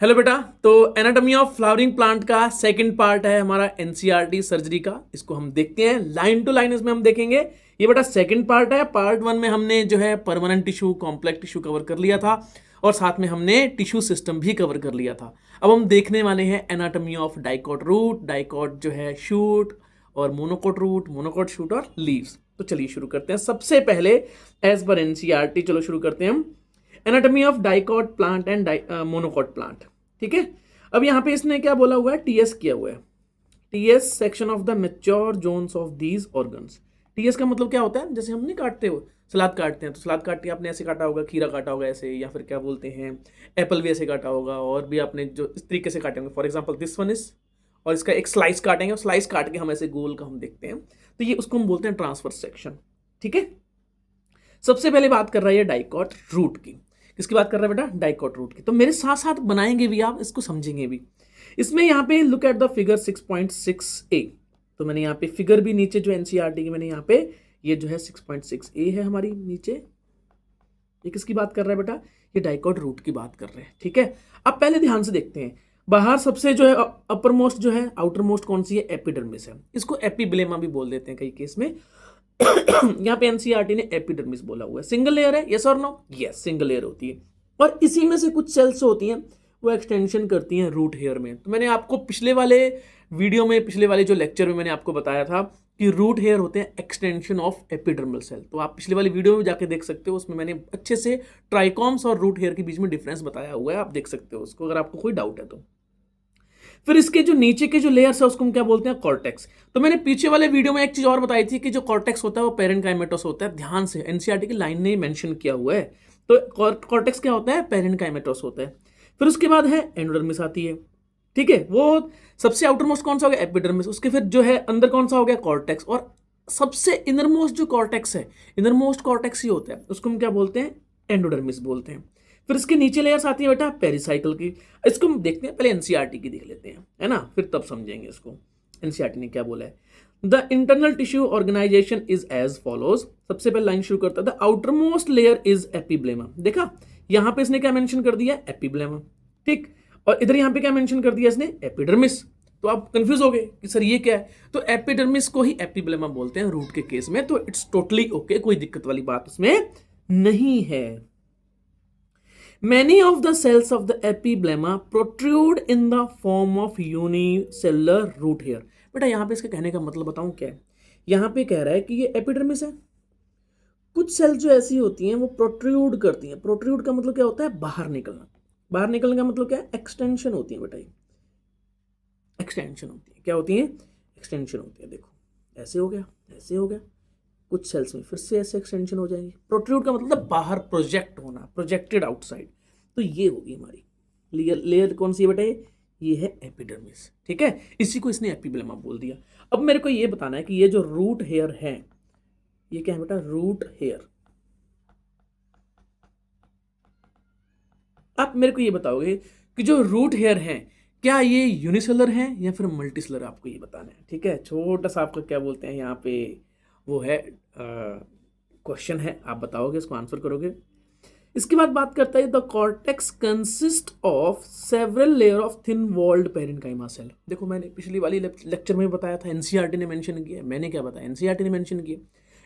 Hello बेटा। तो anatomy of flowering plant का सेकंड पार्ट है हमारा एनसीईआरटी सर्जरी का। इसको हम देखते हैं लाइन टू लाइन, इसमें हम देखेंगे। ये बेटा सेकंड पार्ट है। पार्ट वन में हमने जो है permanent tissue, complex tissue cover कर लिया था और साथ में हमने टिश्यू सिस्टम भी कवर कर लिया था। अब हम देखने वाले हैं anatomy of dicot root, dicot जो है शूट, और मोनोकॉट रूट, मोनोकॉट शूट और लीव्स। तो चलिए शुरू करते हैं। सबसे पहले एज पर एनसीईआरटी चलो शुरू करते हैं हम anatomy of dicot plant and monocot plant. ठीक है। अब यहां पे इसने क्या बोला हुआ है, टीएस किया हुआ है। TS section of the mature zones of these organs. TS का मतलब क्या होता है, जैसे हम नहीं काटते हो, सलाद काटते हैं तो सलाद काट के आपने ऐसे काटा होगा, खीरा काटा होगा ऐसे, या फिर क्या बोलते हैं एप्पल भी ऐसे काटा होगा, और भी आपने जो इस तरीके से काटे होंगे। For example this one is, और इसका एक स्लाइस काटेंगे, स्लाइस काट के हम ऐसे गोल का हम देखते हैं, तो ये उसको हम बोलते हैं ट्रांसफर सेक्शन। ठीक है। सबसे पहले बात कर रहा है डाइकॉट रूट की। किसकी बात कर रहा है बेटा? डाइकॉट रूट की। तो मेरे साथ साथ बनाएंगे भी, आप इसको समझेंगे भी। इसमें यहाँ पे look at the figure 6.6a। तो मैंने यहाँ पे फिगर भी नीचे जो एनसीईआरटी की मैंने यहाँ पे, ये जो है 6.6a है हमारी नीचे। ये किसकी बात कर रहा है बेटा? ये डाइकॉट रूट की बात कर रहे हैं। ठीक है। अब पहले ध्यान से देखते हैं, बाहर सबसे जो है अपर मोस्ट जो है, आउटर मोस्ट कौन सी है? एपिडर्मिस है। इसको एपिब्लेमा भी बोल देते हैं कई केस में। यहाँ पे एनसीईआरटी ने एपिडर्मिस बोला हुआ है। सिंगल लेयर है, यस और नो? यस, सिंगल लेयर होती है। और इसी में से कुछ सेल्स होती हैं वो एक्सटेंशन करती हैं रूट हेयर में। तो मैंने आपको पिछले वाले वीडियो में, पिछले वाले जो लेक्चर में मैंने आपको बताया था कि रूट हेयर होते हैं एक्सटेंशन ऑफ एपिडर्मल सेल। तो आप पिछले वाली वीडियो में जाके देख सकते हो, उसमें मैंने अच्छे से ट्राइकॉम्स और रूट हेयर के बीच में डिफरेंस बताया हुआ है। आप देख सकते हो उसको, अगर आपको कोई डाउट है तो। फिर इसके जो नीचे के जो लेयर्स है उसको हम क्या बोलते हैं? कॉर्टेक्स। तो मैंने पीछे वाले वीडियो में एक चीज और बताई थी कि जो कॉर्टेक्स होता है वो पेरेन्काइमेटोस होता है। ध्यान से, एनसीईआरटी की लाइन ने मेंशन किया हुआ है। तो कॉर्टेक्स क्या होता है? पेरेन्काइमेटोस होता है। फिर उसके बाद है एंडोडर्मिस आती है। ठीक है। वो सबसे आउटर मोस्ट कौन सा हो गया? एपिडर्मिस। उसके फिर जो है अंदर कौन सा हो गया? कॉर्टेक्स। और सबसे इनर मोस्ट जो कॉर्टेक्स है, इनर मोस्ट कॉर्टेक्स ही होता है, उसको हम क्या बोलते हैं? एंडोडर्मिस बोलते हैं। फिर इसके नीचे लेयर्स आती है बेटा पेरिसाइकल की। इसको हम देखते हैं, पहले एनसीईआरटी की देख लेते हैं, है ना, फिर तब समझेंगे इसको एनसीईआरटी ने क्या बोला है। The internal tissue organization is as follows. सबसे पहले लाइन शुरू करता है, the outer most layer is epiblema. देखा यहां पे इसने क्या मेंशन कर दिया? एपिब्लेमा। ठीक। और इधर यहां पे क्या मेंशन कर दिया इसने? एपिडर्मिस। तो आप कंफ्यूज हो गए कि सर ये क्या है? तो एपिडर्मिस को ही एपिब्लेमा बोलते हैं रूट के केस में। तो इट्स टोटली ओके, कोई दिक्कत वाली बात उसमें नहीं है। Many of the cells of the epiblema protrude in the form of unicellular root hair। बेटा यहाँ पे इसके कहने का मतलब बताऊं क्या है? यहाँ पे कह रहा है कि ये एपिडर्मिस है, कुछ सेल्स जो ऐसी होती हैं वो प्रोट्रूड करती हैं। प्रोट्रूड का मतलब क्या होता है? बाहर निकलना। बाहर निकलने का मतलब क्या है? एक्सटेंशन होती है बेटा। ये एक्सटेंशन होती है। क्या होती है? एक्सटेंशन होती है। देखो ऐसे हो गया, ऐसे हो गया, कुछ सेल्स में फिर से ऐसे एक्सटेंशन हो जाएंगे। प्रोट्रूड का मतलब बाहर, प्रोजेक्ट होना, प्रोजेक्टेड आउटसाइड। तो ये होगी हमारी लेयर। लेयर कौन सी है बेटा? ये है एपिडर्मिस। ठीक है। इसी को इसने एपिब्लेमा बोल दिया। अब मेरे को ये बताना है कि ये जो रूट हेयर है, ये क्या है बेटा? Root hair. आप मेरे को ये बताओगे कि जो रूट हेयर है, क्या ये यूनिसेलर है या फिर मल्टीसेलर? आपको ये बताना है। ठीक है। छोटा सा आपका क्या बोलते हैं यहाँ पे, वो है क्वेश्चन है, आप बताओगे, इसको आंसर करोगे। इसके बाद बात करता है the cortex consist of several layer of thin walled parenchyma cell. देखो मैंने पिछली वाली लेक्चर में बताया था, एनसीईआरटी ने मेंशन किया। मैंने क्या बताया? एनसीईआरटी ने मेंशन किया।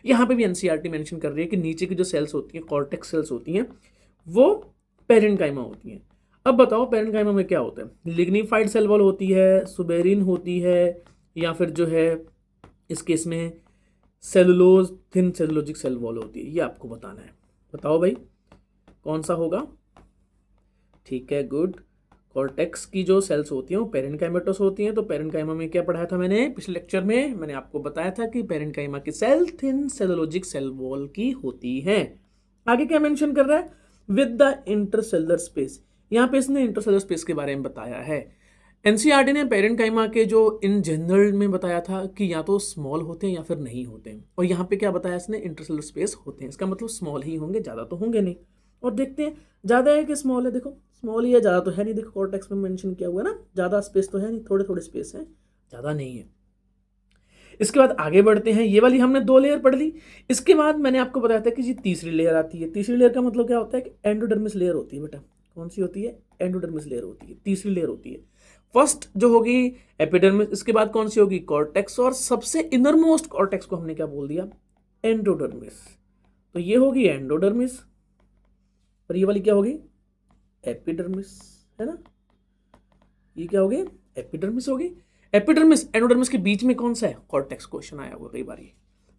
यहाँ पे भी एनसीईआरटी मेंशन कर रही है कि नीचे की जो सेल्स होती हैं, कॉर्टेक्स सेल्स होती हैं, वो पेरेन्काइमा होती हैं। अब बताओ पेरेन्काइमा में क्या होता है? लिग्निफाइड सेल वॉल होती है, सुबेरिन होती है, या फिर जो है इस केस में cellulose, thin cellulosic cell wall होती है। ये आपको बताना है। बताओ भाई कौन सा होगा? ठीक है, गुड। कॉर्टेक्स की जो सेल्स होती हैं वो पेरेन्काइमेटोस होती हैं। तो पेरेन्काइमा में क्या पढ़ाया था मैंने पिछले लेक्चर में? मैंने आपको बताया था कि पेरेन्काइमा की cell thin cellulosic cell wall की होती है। आगे क्या मेंशन कर रहा है? With the intercellular space. यहाँ पे इसने इंटरसेलुलर स्पेस के बारे में बताया है। एनसीईआरटी ने पेरेन्काइमा के जो इन जनरल में बताया था कि या तो स्मॉल होते हैं या फिर नहीं होते हैं, और यहाँ पे क्या बताया इसने? इंटरसेलुलर स्पेस होते हैं। इसका मतलब स्मॉल ही होंगे, ज़्यादा तो होंगे नहीं। और देखते हैं ज़्यादा है कि स्मॉल है। देखो स्मॉल ही है, ज़्यादा तो है नहीं। देखो कॉर्टेक्स में मेंशन किया हुआ है ना, ज़्यादा स्पेस तो है नहीं, थोड़े थोड़े स्पेस है, ज़्यादा नहीं है। इसके बाद आगे बढ़ते हैं। ये वाली हमने 2 लेयर पढ़ ली। इसके बाद मैंने आपको बताया था कि जी तीसरी लेयर आती है। तीसरी लेयर का मतलब क्या होता है? कि एंडोडर्मिस लेयर होती है बेटा। कौन सी होती है? एंडोडर्मिस लेयर होती है, तीसरी लेयर होती है। फर्स्ट जो होगी एपिडर्मिस, इसके बाद कौन सी होगी? कॉर्टेक्स, और सबसे इनरमोस्ट कॉर्टेक्स को हमने क्या बोल दिया? एंडोडर्मिस। तो ये होगी एंडोडर्मिस और ये वाली क्या होगी? एपिडर्मिस, है ना? ये क्या होगी? एपिडर्मिस होगी। एपिडर्मिस एंडोडर्मिस के बीच में कौन सा है? कॉर्टेक्स। क्वेश्चन आया हुआ कई बार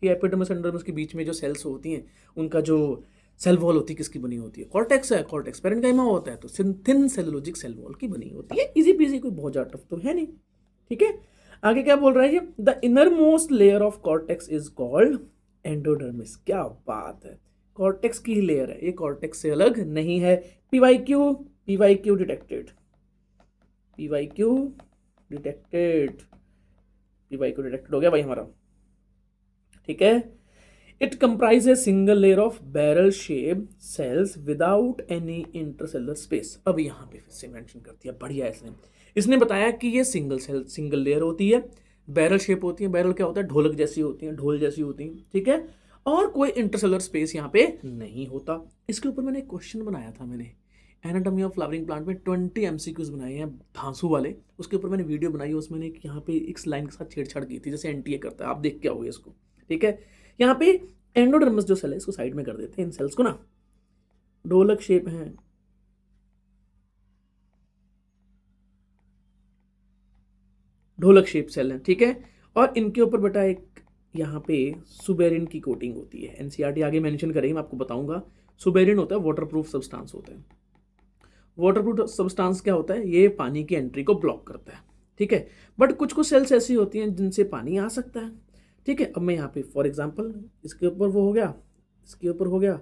ये एपिडर्मिस एंडोडर्मिस के बीच में जो सेल्स होती हैं उनका जो सेल वॉल होती है किसकी बनी होती है? कॉर्टेक्स है। कॉर्टेक्स पेरेन्काइमा होता है तो थिन सेलुलोजिक सेल वॉल की बनी होती है। इजी पीजी, कोई बहुत ज्यादा टफ तो है नहीं। ठीक है, आगे क्या बोल रहा है ये? The inner most layer of cortex is called endodermis. क्या बात है, कॉर्टेक्स की ही लेयर है ये, कॉर्टेक्स से अलग नहीं है। PYQ, PYQ detected, PYQ detected, PYQ detected हो गया भाई हमारा। ठीक है, it comprise a single layer of barrel shape cells without any intercellular space. अब यहाँ पे फिर से मेंशन कर दिया, बढ़िया है इसने बताया कि ये सिंगल लेयर होती है, बैरल शेप होती है। बैरल क्या होता है? ढोलक जैसी होती है, ढोल जैसी होती है। ठीक है, और कोई इंटरसेलुलर स्पेस यहाँ पे नहीं होता। इसके ऊपर मैंने एक क्वेश्चन बनाया था, मैंने एनाटॉमी ऑफ फ्लावरिंग प्लांट में 20 MCQs बनाए हैं धांसू वाले, उसके ऊपर मैंने वीडियो बनाई है। उसमें मैंने यहाँ पे एक लाइन के साथ छेड़छाड़ की थी जैसे एनटीए करता है, आप देख के आओगे इसको। ठीक है, यहाँ पे एंडोडर्मिस जो सेल है इसको साइड में कर देते हैं, इन सेल्स को ना ढोलक शेप है, ढोलक शेप सेल है। ठीक है, और इनके ऊपर बेटा एक यहाँ पे सुबेरिन की कोटिंग होती है। एनसीईआरटी आगे मेंशन करेंगे, मैं आपको बताऊंगा। सुबेरिन होता है वाटरप्रूफ सब्सटेंस होता है। वाटरप्रूफ सब्सटेंस क्या होता है? ये पानी की एंट्री को ब्लॉक करता है। ठीक है, बट कुछ कुछ सेल्स ऐसी होती हैं जिनसे पानी आ सकता है। ठीक है, अब मैं यहाँ पे फॉर एग्जांपल इसके ऊपर वो हो गया, इसके ऊपर हो गया,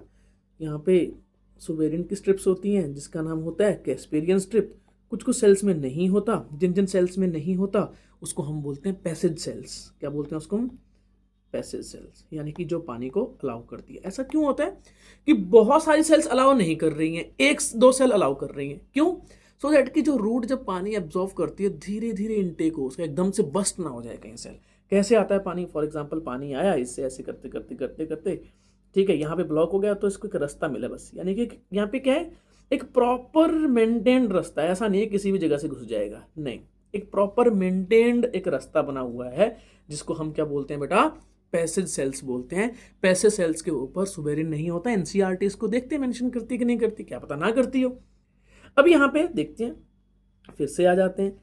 यहाँ पे सुबेरिन की स्ट्रिप्स होती हैं जिसका नाम होता है कैस्पेरियन स्ट्रिप। कुछ कुछ सेल्स में नहीं होता, जिन जिन सेल्स में नहीं होता उसको हम बोलते हैं पैसेज सेल्स। क्या बोलते हैं उसको हम? पैसेज सेल्स, यानी कि जो पानी को अलाउ करती है। ऐसा क्यों होता है कि बहुत सारी सेल्स अलाउ नहीं कर रही हैं, एक दो सेल अलाउ कर रही हैं? क्यों? सो दैट कि जो रूट जब पानी एब्जॉर्व करती है धीरे धीरे इनटेक हो, उसका एकदम से बस्ट ना हो जाए कहीं सेल। कैसे आता है पानी? फॉर एग्जाम्पल पानी आया, इससे ऐसे करते करते करते करते, ठीक है, यहाँ पे ब्लॉक हो गया तो इसको एक रास्ता मिला बस। यानी कि यहाँ पे क्या है? एक प्रॉपर मेंटेन्ड रास्ता है, ऐसा नहीं है किसी भी जगह से घुस जाएगा, नहीं, एक प्रॉपर मेंटेन्ड एक रास्ता बना हुआ है जिसको हम क्या बोलते हैं बेटा? पैसेज सेल्स बोलते हैं। पैसेज सेल्स के ऊपर सुबेरिन नहीं होता। एनसीईआरटी इसको देखते हैं मेंशन करती है कि नहीं करती, क्या पता ना करती हो। अब यहाँ पे देखते हैं, फिर से आ जाते हैं।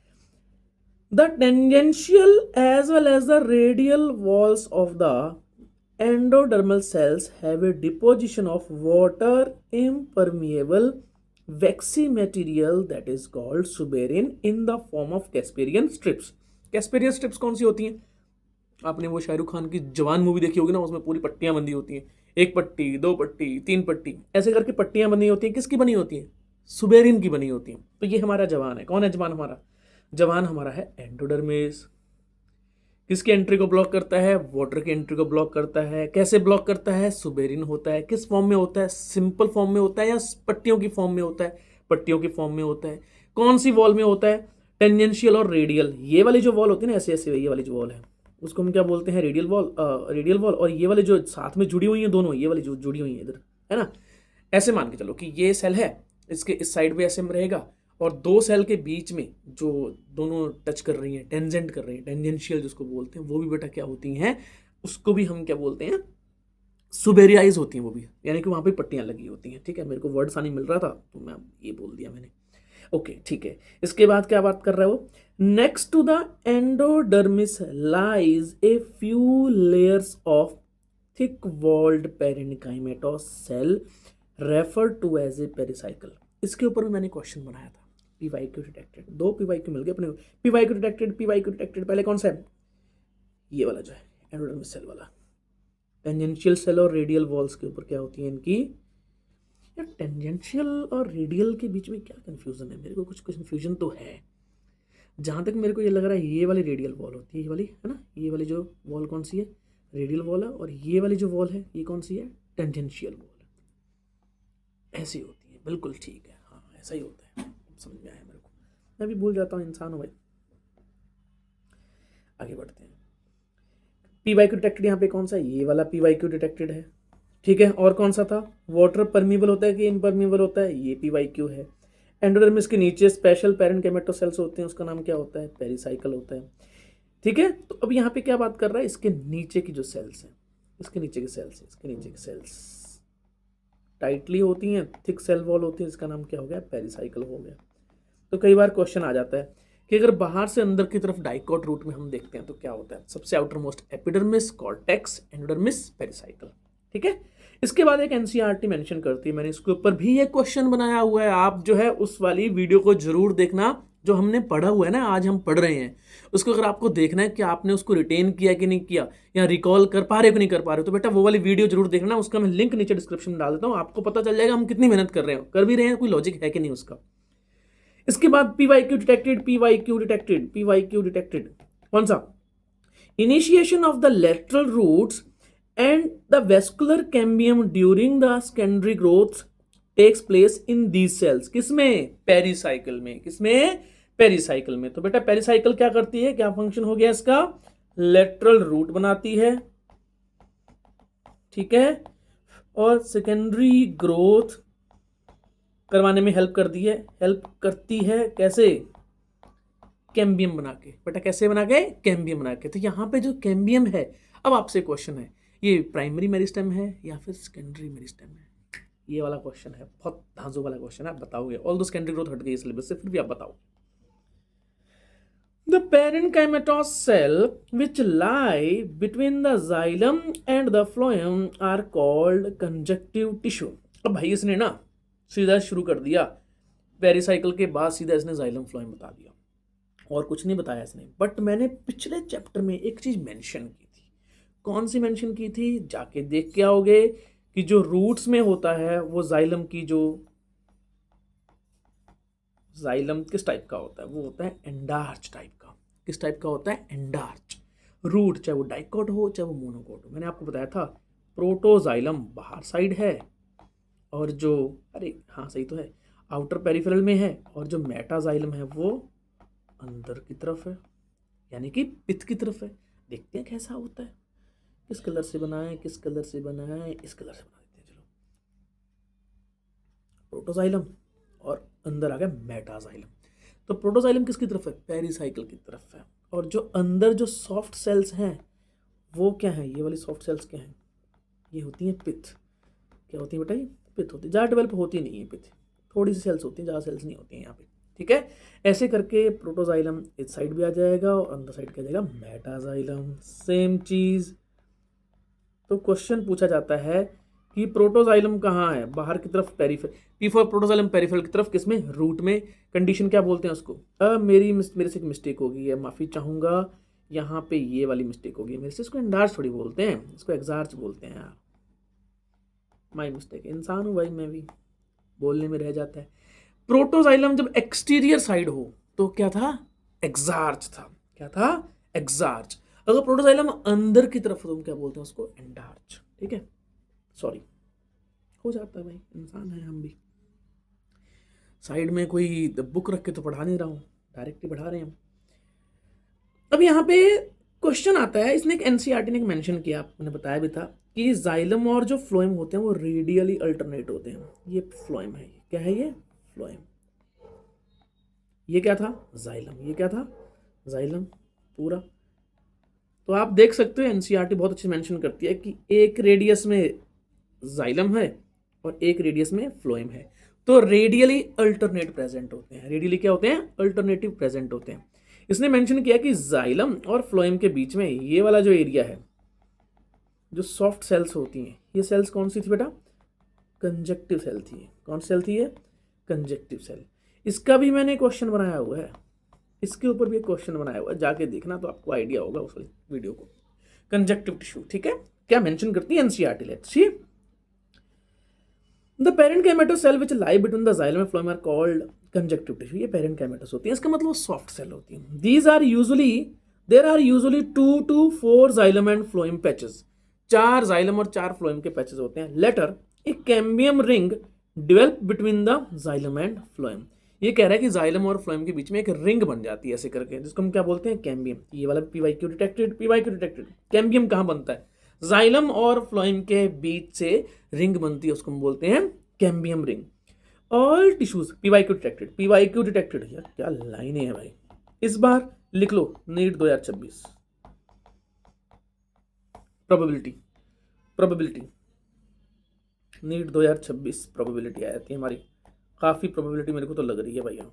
The tangential as well as the radial walls of the endodermal cells have a deposition of water impermeable waxy material that is called suberin in the form of Casparian strips. Casparian strips कौन सी होती हैं? आपने वो शाहरुख खान की जवान movie देखी होगी ना, उसमें पूरी पट्टियां बंधी होती हैं, एक पट्टी, दो पट्टी, तीन पट्टी, ऐसे करके पट्टियां बनी होती हैं। किसकी बनी होती हैं? सुबेरिन की बनी होती हैं। तो ये हमारा जवान है। कौन है जवान हमारा? जवान हमारा है एंडोडर्मिस। किसकी एंट्री को ब्लॉक करता है? वाटर की एंट्री को ब्लॉक करता है। कैसे ब्लॉक करता है? सुबेरिन होता है। किस फॉर्म में होता है? सिंपल फॉर्म में होता है या पट्टियों की फॉर्म में होता है? पट्टियों की फॉर्म में होता है। कौन सी वॉल में होता है? टेंजेंशियल और रेडियल। ये वाली जो वॉल होती है ना, ऐसे ऐसे, ये वाली जो वॉल है उसको हम क्या बोलते हैं? Radial wall. Radial wall. और ये वाली जो साथ में जुड़ी हुई है दोनों, ये वाली जो जुड़ी हुई है इधर, है ना, ऐसे मान के चलो कि ये सेल है, इसके इस साइड में ऐसे में रहेगा, और दो सेल के बीच में जो दोनों टच कर रही हैं, टेंजेंट कर रही हैं, टेंजेंशियल जिसको बोलते हैं, वो भी बेटा क्या होती हैं? उसको भी हम क्या बोलते हैं? सुबेरियाइज होती हैं वो भी, यानी कि वहाँ पे पट्टियाँ लगी होती हैं। ठीक है, मेरे को वर्ड सा नहीं मिल रहा था तो मैं ये बोल दिया मैंने। ओके, ठीक है। इसके बाद क्या बात कर रहा है वो? Next to the endodermis lies a few layers of thick walled parenchymatous cell refer to as a pericycle. इसके ऊपर भी मैंने क्वेश्चन बनाया था। पीवाईक्यू डिटेक्टेड, दो पीवाईक्यू मिल गए अपने को। पीवाईक्यू डिटेक्टेड, पीवाईक्यू डिटेक्टेड, पहले कौन सा है? ये वाला जो है एंडोडर्मिस सेल वाला। टेंजेंशियल सेल और रेडियल वॉल्स के ऊपर क्या होती है इनकी? यार टेंजेंशियल और रेडियल के बीच में क्या कंफ्यूजन है? मेरे को कुछ कंफ्यूजन तो है। जहाँ तक मेरे को ये लग रहा है ये वाली रेडियल वॉल होती है, ये वाली, है ना, ये वाली जो वॉल कौन सी है? रेडियल वॉल है। और ये वाली जो वॉल है ये कौन सी है? टेंजेंशियल वॉल है। ऐसी होती है, बिल्कुल ठीक है, हाँ ऐसा ही होता है, समझ में आया मेरे को। मैं भी भूल जाता हूँ, इंसान हूँ भाई। आगे बढ़ते हैं। पीवाईक्यू डिटेक्टेड यहाँ पे कौन सा? ये वाला पीवाईक्यू डिटेक्टेड है। ठीक है, और कौन सा था? वाटर परमीबल होता है कि इम्परमीबल होता है? ये पीवाईक्यू है। एंडोडर्मिस के नीचे स्पेशल पेरेन्काइमेटो सेल्स होते हैं, उसका नाम क्या होता है? पेरिसाइकल होता है। ठीक है, तो अब यहाँ पे क्या बात कर रहा है? इसके नीचे की जो सेल्स हैं, इसके नीचे की सेल्स, इसके नीचे की सेल्स टाइटली होती हैं, थिक सेल वॉल होती है, इसका नाम क्या हो गया? पेरिसाइकल हो गया। तो कई बार क्वेश्चन आ जाता है कि अगर बाहर से अंदर की तरफ डाइकोट रूट में हम देखते हैं तो क्या होता है? सबसे outer most epidermis, cortex, endodermis, pericycle. ठीक है, इसके बाद एक एनसीईआरटी मेंशन करती है, मैंने इसके ऊपर भी एक क्वेश्चन बनाया हुआ है, आप जो है उस वाली वीडियो को जरूर देखना जो हमने पढ़ा हुआ है ना, आज हम पढ़ रहे हैं उसको। अगर आपको देखना है कि आपने उसको रिटेन किया कि नहीं किया, या रिकॉल कर पा रहे हो कि नहीं कर पा रहे हो, तो बेटा वो वाली वीडियो जरूर देखना, उसका मैं लिंक नीचे डिस्क्रिप्शन में डाल देता हूँ, आपको पता चल जाएगा हम कितनी मेहनत कर रहे हैं, कर भी रहे हैं, कोई लॉजिक है कि नहीं उसका। इसके बाद PYQ detected, PYQ detected, PYQ detected कौन सा? Initiation of the lateral roots and the vascular cambium during the secondary growth takes place in these cells. किसमें? पेरिसाइकल में। किसमें? पेरिसाइकल में। तो बेटा पेरिसाइकल क्या करती है? क्या फंक्शन हो गया इसका? लेटरल रूट बनाती है, ठीक है, और सेकेंडरी ग्रोथ करवाने में हेल्प करती है। कैसे? कैम्बियम बना के। बेटा कैसे बना के? कैम्बियम बना के। तो यहाँ पे जो कैम्बियम है, अब आपसे क्वेश्चन है, ये प्राइमरी मेरिस्टेम है या फिर सेकेंडरी मेरिस्टेम है? ये वाला क्वेश्चन है, बहुत धांसू वाला क्वेश्चन है, आप बताओगे। ऑल दो सेकेंडरी ग्रोथ हट गई सिलेबस से, फिर भी आप बताओ। The parenchymatous cell which lie between the xylem and the phloem are called conjunctive tissue। अब भाई इसने ना सीधा शुरू कर दिया, पेरिसाइकल के बाद सीधा इसने जाइलम फ्लोएम बता दिया, और कुछ नहीं बताया इसने। बट मैंने पिछले चैप्टर में एक चीज मेंशन की थी। कौन सी मेंशन की थी? जाके देख के आओगे कि जो रूट्स में होता है वो जाइलम की जो जाइलम किस टाइप का होता है? वो होता है एंडार्च टाइप का। किस टाइप का होता है? एंडार्च रूट, चाहे वो डाइकोट हो चाहे वो मोनोकोट हो। मैंने आपको बताया था प्रोटोजाइलम बाहर साइड है, और जो अरे हाँ सही तो है, आउटर पेरिफेरल में है, और जो मेटाजाइलम है वो अंदर की तरफ है, यानी कि पित्त की तरफ है। देखते हैं कैसा होता है, किस कलर से बनाएं, किस कलर से बनाएं, इस कलर से बना देते हैं। चलो, प्रोटोजाइलम और अंदर आ गया मेटाजाइलम। तो प्रोटोजाइलम किसकी तरफ है? पेरिसाइकल की तरफ है। और जो अंदर जो सॉफ्ट सेल्स हैं वो क्या है? ये वाली सॉफ्ट सेल्स क्या हैं? ये होती हैं पित्त। क्या होती है बेटा? ये पित्त होती है। ज़्यादा डेवलप होती नहीं है पित्त, थोड़ी सी सेल्स होती हैं, ज़्यादा सेल्स नहीं होती हैं यहाँ पे। ठीक है, ऐसे करके प्रोटोजाइलम इस साइड भी आ जाएगा और अंदर साइड क्या जाएगा? मेटाजाइलम। सेम चीज़। तो क्वेश्चन पूछा जाता है कि प्रोटोजाइलम कहाँ है? बाहर की तरफ, पेरिफेर। पी फॉर प्रोटोजाइलम पेरिफेरल की तरफ, किसमें? रूट में। कंडीशन क्या बोलते हैं उसको? मेरे से एक मिस्टेक हो गई है, माफ़ी चाहूँगा, यहाँ पे ये वाली मिस्टेक हो गई मेरे से। इसको एंडार्च थोड़ी बोलते हैं, इसको एग्जार्च बोलते हैं यार, माई मिस्टेक। इंसान हूँ भाई मैं भी, बोलने में रह जाता है। प्रोटोजाइलम जब एक्सटीरियर साइड हो तो क्या था? एग्जार्च था। क्या था? एग्जार्च। अगर प्रोटोजाइलम अंदर की तरफ हो तो क्या बोलते हैं उसको? एंडार्च। ठीक है, सॉरी, हो जाता है भाई, इंसान है हम भी। साइड में कोई बुक रख के तो पढ़ा नहीं रहा हूँ, डायरेक्ट ही पढ़ा रहे हैं हम। अब यहाँ पे क्वेश्चन आता है, इसने एक एनसीईआरटी ने मेंशन किया, आपने बताया भी था कि जाइलम और जो फ्लोएम होते हैं वो रेडियली अल्टरनेट होते हैं। ये फ्लोएम है, क्या है ये? फ्लोएम। ये क्या था? जाइलम। ये क्या था? जाइलम पूरा। तो आप देख सकते हो एनसीईआरटी बहुत अच्छी मेंशन करती है कि एक रेडियस में जाइलम है और एक रेडियस में फ्लोएम है। तो रेडियली अल्टरनेट प्रेजेंट होते हैं। रेडियली क्या होते हैं? अल्टरनेटिव प्रेजेंट होते हैं। इसने मेंशन किया कि जाइलम और फ्लोएम के बीच में ये वाला जो एरिया है, जो सॉफ्ट सेल्स होती हैं, ये सेल्स कौन सी थी बेटा? कंजक्टिव सेल थी। कौन सेल थी ये? Conjunctive cell. इसका भी मैंने क्वेश्चन बनाया हुआ है, इसके ऊपर भी एक क्वेश्चन बनाया हुआ है, जाके देखना तो आपको आइडिया होगा उस वीडियो को। कंजक्टिव टिश्यू, ठीक है, क्या मेंशन करती है NCERT? Let's see. The parenchymatous cell which lie between the xylem and phloem are called conjunctive tissue. ये पेरेन्काइमेटस होती है, इसका मतलब सॉफ्ट सेल होती है। There are usually 2 to 4 xylem and phloem patches. 4 xylem और 4 फ्लोएम के पैचेस होते हैं। Later a cambium ring develop between the xylem and phloem. ये कह रहा है कि जाइलम और फ्लोएम के बीच में एक रिंग बन जाती है ऐसे करके, जिसको हम क्या बोलते हैं? कैम्बियम। ये वाला PYQ detected, PYQ detected. Cambium कहाँ बनता है? जाइलम और फ्लोएम के बीच से रिंग बनती है, उसको हम बोलते हैं cambium ring. All tissues PYQ detected, PYQ detected, यार क्या लाइनें है भाई। इस बार लिख लो NEET 2026 probability, probability NEET 2026 probability आ जाती है हमारी। काफ़ी प्रोबेबिलिटी मेरे को तो लग रही है भैया,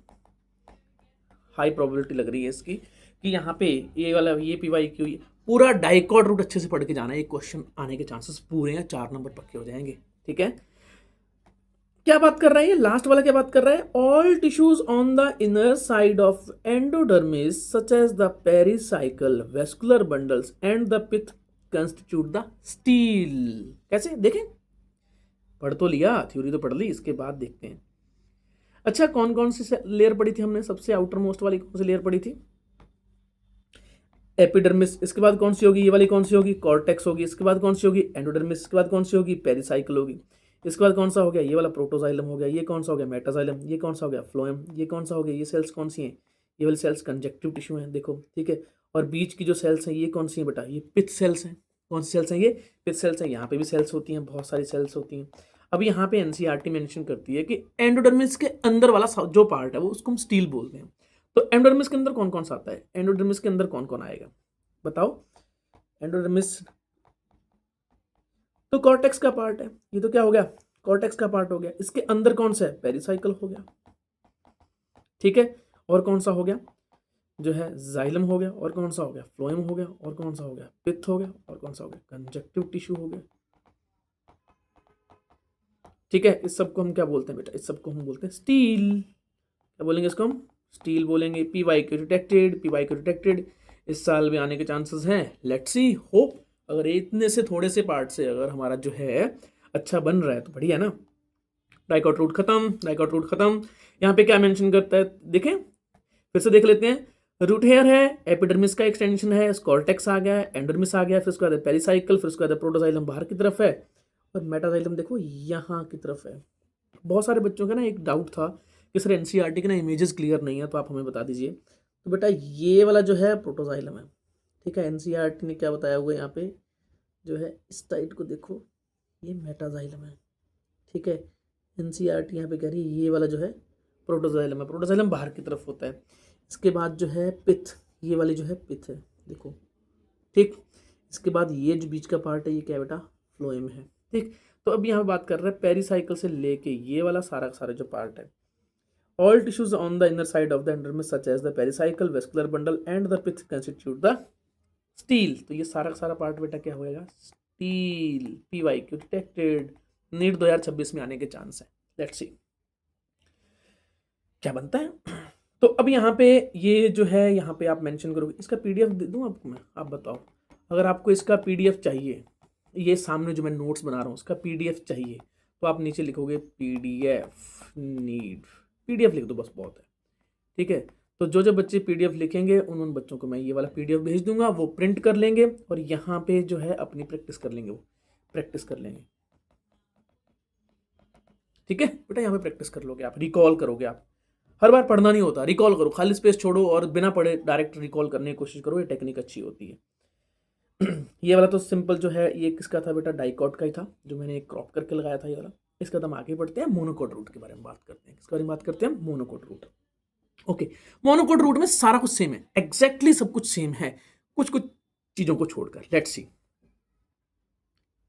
हाई प्रोबेबिलिटी लग रही है इसकी कि यहाँ पे ये वाला ये पीवाईक्यू पूरा डाइकॉट रूट अच्छे से पढ़ के जाना है, एक क्वेश्चन आने के चांसेस पूरे हैं, 4 नंबर पक्के हो जाएंगे। ठीक है, क्या बात कर रहा है ये लास्ट वाला, क्या बात कर रहा है, all tissues on the inner side of endodermis such as the pericycle vascular bundles and the pith constitute the stele. कैसे देखें, पढ़ तो लिया, थ्योरी तो पढ़ ली, इसके बाद देखते हैं। अच्छा, कौन कौन सी लेयर पढ़ी थी हमने, सबसे आउटर मोस्ट वाली कौन सी लेयर पढ़ी थी, एपिडर्मिस। इसके बाद कौन सी होगी, ये वाली कौन सी होगी, कॉर्टेक्स होगी। इसके बाद कौन सी होगी, एंडोडर्मिस। इसके बाद कौन सी होगी, पेरिसाइकल होगी। इसके बाद कौन सा हो गया, ये वाला प्रोटोजाइलम हो गया। ये कौन सा हो गया, मेटाजाइलम। ये कौन सा हो गया, फ्लोएम। ये कौन सा हो गया, ये सेल्स कौन सी हैं, ये वाली सेल्स कंजक्टिव टिश्यू हैं, देखो। ठीक है, और बीच की जो सेल्स हैं ये कौन सी हैं बेटा, ये पिथ सेल्स हैं। कौन सी सेल्स हैं, ये पिथ सेल्स हैं। यहाँ पे भी सेल्स होती हैं, बहुत सारी सेल्स होती हैं। अब यहाँ पे एनसीईआरटी मेंशन करती है कि एंडोडर्मिस के अंदर वाला जो पार्ट है वो उसको हम स्टील बोलते हैं। तो एंडोडर्मिस के अंदर कौन कौन सा आता है, एंडोडर्मिस के अंदर कौन कौन आएगा बताओ। एंडोडर्मिस तो कॉर्टेक्स का पार्ट है, ये तो क्या हो गया, कॉर्टेक्स का पार्ट हो गया। इसके अंदर कौन सा है, पेरिसाइकल हो गया। ठीक है, और कौन सा हो गया, जो है जाइलम हो गया। और कौन सा हो गया, फ्लोएम हो गया। और कौन सा हो गया, पिथ हो गया। और कौन सा हो गया, कंजक्टिव टिश्यू हो गया। ठीक है, इस सबको हम क्या बोलते हैं बेटा, इस सबको हम बोलते हैं स्टील। क्या बोलेंगे इसको हम, स्टील बोलेंगे। पीवाईक्यू डिटेक्टेड, पीवाईक्यू डिटेक्टेड इस साल में आने के चांसेस हैं। लेट्स सी, होप अगर इतने से थोड़े से पार्ट से अगर हमारा जो है अच्छा बन रहा है तो बढ़िया ना। डाइकॉट रूट खत्म, डाइकॉट रूट खत्म। यहाँ पे क्या मेंशन करता है देखें, फिर से देख लेते हैं। रूट हेयर है, एपिडर्मिस का एक्सटेंशन है, कॉर्टेक्स आ गया, एंडोडर्मिस आ गया, फिर उसके बाद पेरिसाइकल, फिर उसके बाद प्रोटोजाइलम बाहर की तरफ है, और मेटाजाइलम देखो यहाँ की तरफ है। बहुत सारे बच्चों का ना एक डाउट था कि सर एनसीईआरटी के ना इमेजेस क्लियर नहीं है, तो आप हमें बता दीजिए। तो बेटा ये वाला जो है प्रोटोजाइलम है। ठीक है, एनसीईआरटी ने क्या बताया हुआ यहाँ पे, जो है इस साइड को देखो, ये मेटाजाइलम है। ठीक है, एनसीईआरटी यहाँ पे कह रही है ये वाला जो है प्रोटोजाइलम है, प्रोटोजाइलम बाहर की तरफ होता है। इसके बाद जो है पिथ, ये वाली जो है पिथ है, देखो। ठीक, इसके बाद ये जो बीच का पार्ट है ये क्या बेटा, फ्लोएम है। ठीक, तो अब यहाँ बात कर रहे हैं पेरिसाइकल से लेके ये वाला सारा सारा जो पार्ट है। All tissues on the inner side of the endodermis such as the pericycle vascular bundle and the pith constitute the stele. तो ये सारा सारा पार्ट बेटा क्या होएगा, स्टील। पीवाईक्यू डिटेक्टेड, नीट 2026 में आने के चांस है। लेट्स सी क्या बनता है। तो अब यहाँ पे ये जो है यहाँ पे आप मेंशन करोगे, इसका पीडीएफ दे दूँ आपको मैं, आप बताओ। अगर आपको इसका पीडीएफ चाहिए, ये सामने जो मैं नोट्स बना रहा हूँ उसका पीडीएफ चाहिए, तो आप नीचे लिखोगे पीडीएफ नीड, पीडीएफ लिख दो बस, बहुत है। ठीक है, तो जो जो बच्चे पीडीएफ लिखेंगे उन बच्चों को मैं ये वाला पीडीएफ भेज दूंगा, वो प्रिंट कर लेंगे और यहाँ पे जो है अपनी प्रैक्टिस कर लेंगे, वो प्रैक्टिस कर लेंगे। ठीक है बेटा, यहाँ पे प्रैक्टिस कर लोगे आप, रिकॉल करोगे आप। हर बार पढ़ना नहीं होता, रिकॉल करो, खाली स्पेस छोड़ो और बिना पढ़े डायरेक्ट रिकॉल करने की कोशिश करो, ये टेक्निक अच्छी होती है। ये वाला तो सिंपल जो है ये किसका था बेटा, डाइकॉट का ही था, जो मैंने एक क्रॉप करके लगाया था ये वाला। इसका हम आगे बढ़ते हैं, मोनोकोट रूट के बारे में बात करते हैं। किसके बारे में बात करते हैं, monocot root. Okay, monocot root में सारा कुछ सेम है, एग्जैक्टली सब कुछ सेम है, कुछ कुछ चीजों को छोड़कर। लेट्स सी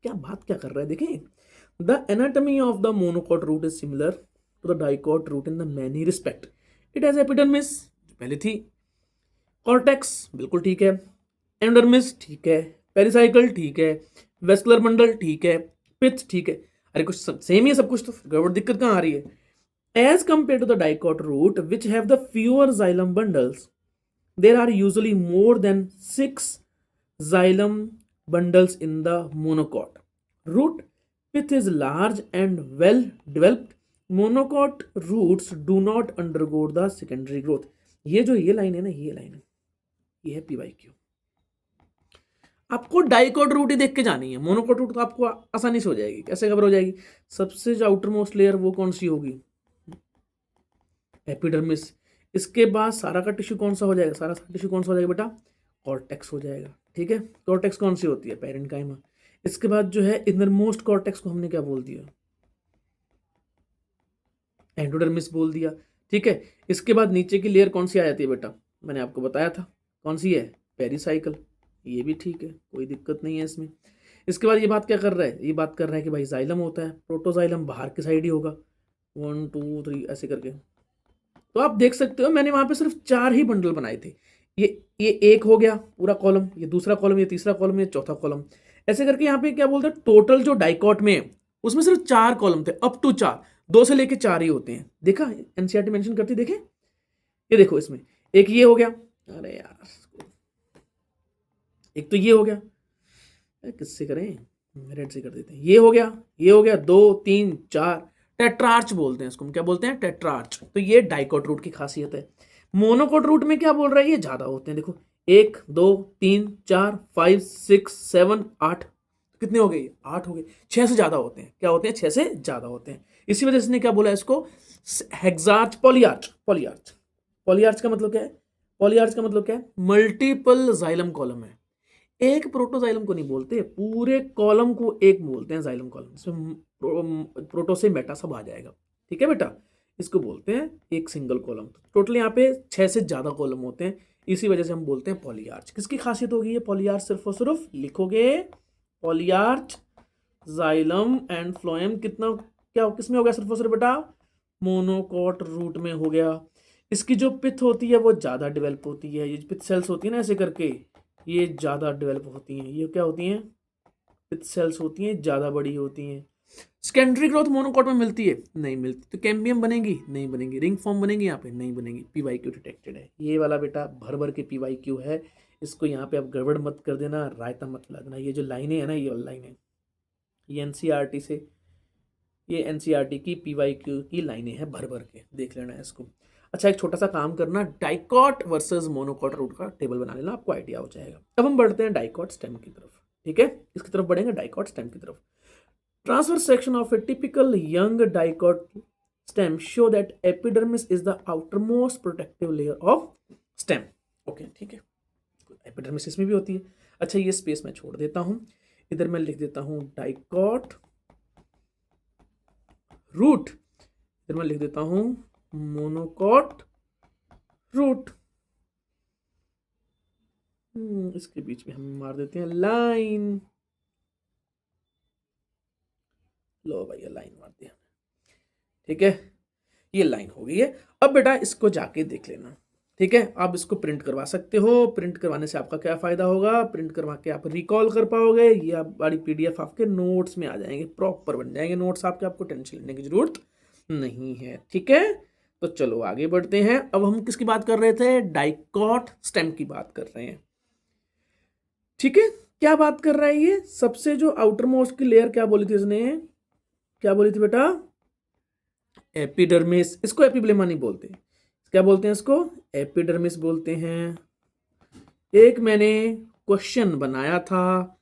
क्या बात क्या कर रहा है, देखिए। The anatomy of the monocot root is similar to the dicot root in the many respect. It has epidermis, पहले थी, कॉर्टेक्स बिल्कुल ठीक है, एंडोडर्मिस ठीक है, पेरिसाइकल ठीक है, वेस्कुलर बंडल ठीक है, पिथ ठीक है। अरे कुछ सेम ही है सब कुछ, तो गड़बड़ दिक्कत कहाँ आ रही है। As compared to the dicot root, which have the fewer xylem bundles, there are usually more than 6 xylem bundles in the monocot. Root pith is large and well developed. Monocot roots do not undergo the secondary growth. ये जो ये line है ना, ये line है, ये है PYQ। आपको डाइकोट रूट ही देख के जानी है, मोनोकोट रूट तो आपको आसानी से हो जाएगी। कैसे खबर हो जाएगी, सबसे जो आउटर मोस्ट लेयर वो कौन सी होगी, एपिडर्मिस। इसके बाद सारा का टिश्यू कौन सा हो जाएगा, सारा टिश्यू कौन सा हो जाएगा बेटा, कॉर्टेक्स हो जाएगा। ठीक है, कॉर्टेक्स कौन सी होती है, पेरेन्काइमा। इसके बाद जो है इनर मोस्ट कॉर्टेक्स को हमने क्या बोल दिया, एंडोडर्मिस बोल दिया। ठीक है, इसके बाद नीचे की लेयर कौन सी आ जाती है बेटा, मैंने आपको बताया था कौन सी है, पेरिसाइकल। ये भी ठीक है, कोई दिक्कत नहीं है इसमें। इसके बाद ये बात क्या कर रहा है, ये बात कर रहा है कि भाई जाइलम होता है, प्रोटोजाइलम बाहर की साइड ही होगा, 1 2 3 ऐसे करके। तो आप देख सकते हो मैंने वहां पे सिर्फ 4 ही बंडल बनाए थे। ये एक हो गया पूरा कॉलम, ये दूसरा कॉलम, ये तीसरा कॉलम, ये चौथा कॉलम, ऐसे करके यहाँ पे क्या बोलते हैं, टोटल जो डाइकॉट में है उसमें सिर्फ 4 कॉलम थे, अप टू 4, 2 से लेके 4 ही होते हैं। देखा एनसीईआरटी मेंशन करती, देखे ये देखो इसमें एक ये हो गया, अरे यार एक तो ये हो गया, किससे करें, रेड से कर देते हैं, ये हो गया, ये हो गया, 2 3 4, टेट्रार्च बोलते हैं इसको, हम क्या बोलते हैं, टेट्रार्च। तो ये डाइकॉट रूट की खासियत है। मोनोकोट रूट में क्या बोल रहा है, ये ज्यादा होते हैं, देखो 1 2 3 4 5 6 7 8, कितने हो गए, 8 हो गए, 6 से ज्यादा होते हैं, क्या होते हैं, 6 से ज्यादा होते हैं। इसी वजह से इसने क्या बोला इसको, हेक्सार्च पॉलीआर्च। पॉलीआर्च, पॉलीआर्च का मतलब क्या है, पॉलीआर्च का मतलब क्या है, मल्टीपल जाइलम कॉलम है। एक प्रोटोजाइलम को नहीं बोलते, पूरे कॉलम को एक बोलते हैं जाइलम कॉलम, इसमें प्रोटो से मेटा सब आ जाएगा। ठीक है बेटा, इसको बोलते हैं एक सिंगल कॉलम। टोटल यहाँ पे 6 से ज्यादा कॉलम होते हैं, इसी वजह से हम बोलते हैं पॉलीआर्च। किसकी खासियत होगी ये पॉलीआर्च, सिर्फ और सिर्फ लिखोगे पॉलीआर्च जाइलम एंड फ्लोएम, कितना क्या किसमें हो गया, सिर्फ और सिर्फ बेटा मोनोकॉट रूट में हो गया। इसकी जो पिथ होती है वो ज्यादा डेवलप होती है, ये पिथ सेल्स होती है ना ऐसे करके, ये ज़्यादा डेवलप होती हैं, ये क्या होती हैं, पिथ सेल्स होती हैं, ज़्यादा बड़ी होती हैं। सेकेंडरी ग्रोथ मोनोकॉट में मिलती है, नहीं मिलती, तो कैम्बियम बनेगी, नहीं बनेगी, रिंग फॉर्म बनेगी यहाँ पे, नहीं बनेगी, पीवाईक्यू डिटेक्टेड है। ये वाला बेटा भर भर के पीवाईक्यू है, इसको यहाँ पे आप गड़बड़ मत कर देना, रायता मत ला देना। ये जो लाइनें है ना, ये वाली लाइनें, ये एनसीईआरटी से, ये एनसीईआरटी की पीवाईक्यू की लाइनें हैं, भर भर के देख लेना है इसको। अच्छा एक छोटा सा काम करना, डाइकॉट वर्सेस मोनोकॉट रूट का टेबल बना लेना, आपको आइडिया हो जाएगा। अब हम बढ़ते हैं डाइकॉट स्टेम की तरफ। ठीक है, इसकी तरफ बढ़ेंगे, डाइकॉट स्टेम की तरफ। Transfer section of A typical young dicot stem show that epidermis is the outermost protective layer of stem. Okay ठीक है, एपिडर्मिस इसमें भी होती है। अच्छा ये स्पेस मैं छोड़ देता हूं, इधर मैं लिख देता हूं डाइकॉट रूट, इधर मैं लिख देता हूं मोनोकॉट रूट। इसके बीच में हम मार देते हैं लाइन, लो भैया लाइन मार दिया। ठीक है, ये लाइन हो गई है। अब बेटा इसको जाके देख लेना। ठीक है, आप इसको प्रिंट करवा सकते हो, प्रिंट करवाने से आपका क्या फायदा होगा, प्रिंट करवा के आप रिकॉल कर पाओगे, ये आप बड़ी पीडीएफ आपके नोट्स में आ जाएंगे, प्रॉपर बन जाएंगे नोट्स आपके, आपको टेंशन लेने की जरूरत नहीं है। ठीक है, तो चलो आगे बढ़ते हैं। अब हम किसकी बात कर रहे थे, डाइकॉट स्टेम की बात कर रहे हैं। ठीक है, क्या बात कर रहा है ये, सबसे जो आउटर मोस्ट की लेयर क्या बोली थी इसने, क्या बोली थी बेटा, एपिडर्मिस। इसको एपिब्लेमा नहीं बोलते, क्या बोलते हैं इसको, एपिडर्मिस बोलते हैं। एक मैंने क्वेश्चन बनाया था,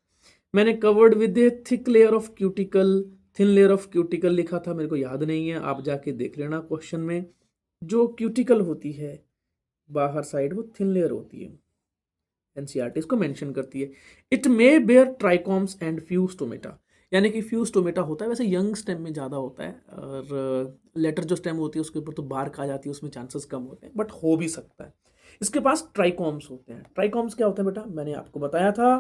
मैंने covered with A thick layer of cuticle, thin layer of cuticle लिखा था, मेरे को याद नहीं है, आप जाके देख लेना। क्वेश्चन में जो क्यूटिकल होती है बाहर साइड, वो थिन लेयर होती है, एनसीईआरटी इसको मेंशन करती है। It may bear trichomes and few stomata, यानी कि फ्यू स्टोमेटा होता है, वैसे यंग स्टेम में ज़्यादा होता है, और लेटर जो स्टेम होती है उसके ऊपर तो बार्क आ जाती है, उसमें चांसेस कम होते हैं, बट हो भी सकता है। इसके पास ट्राइकॉम्स होते हैं। ट्राइकॉम्स क्या होते हैं बेटा, मैंने आपको बताया था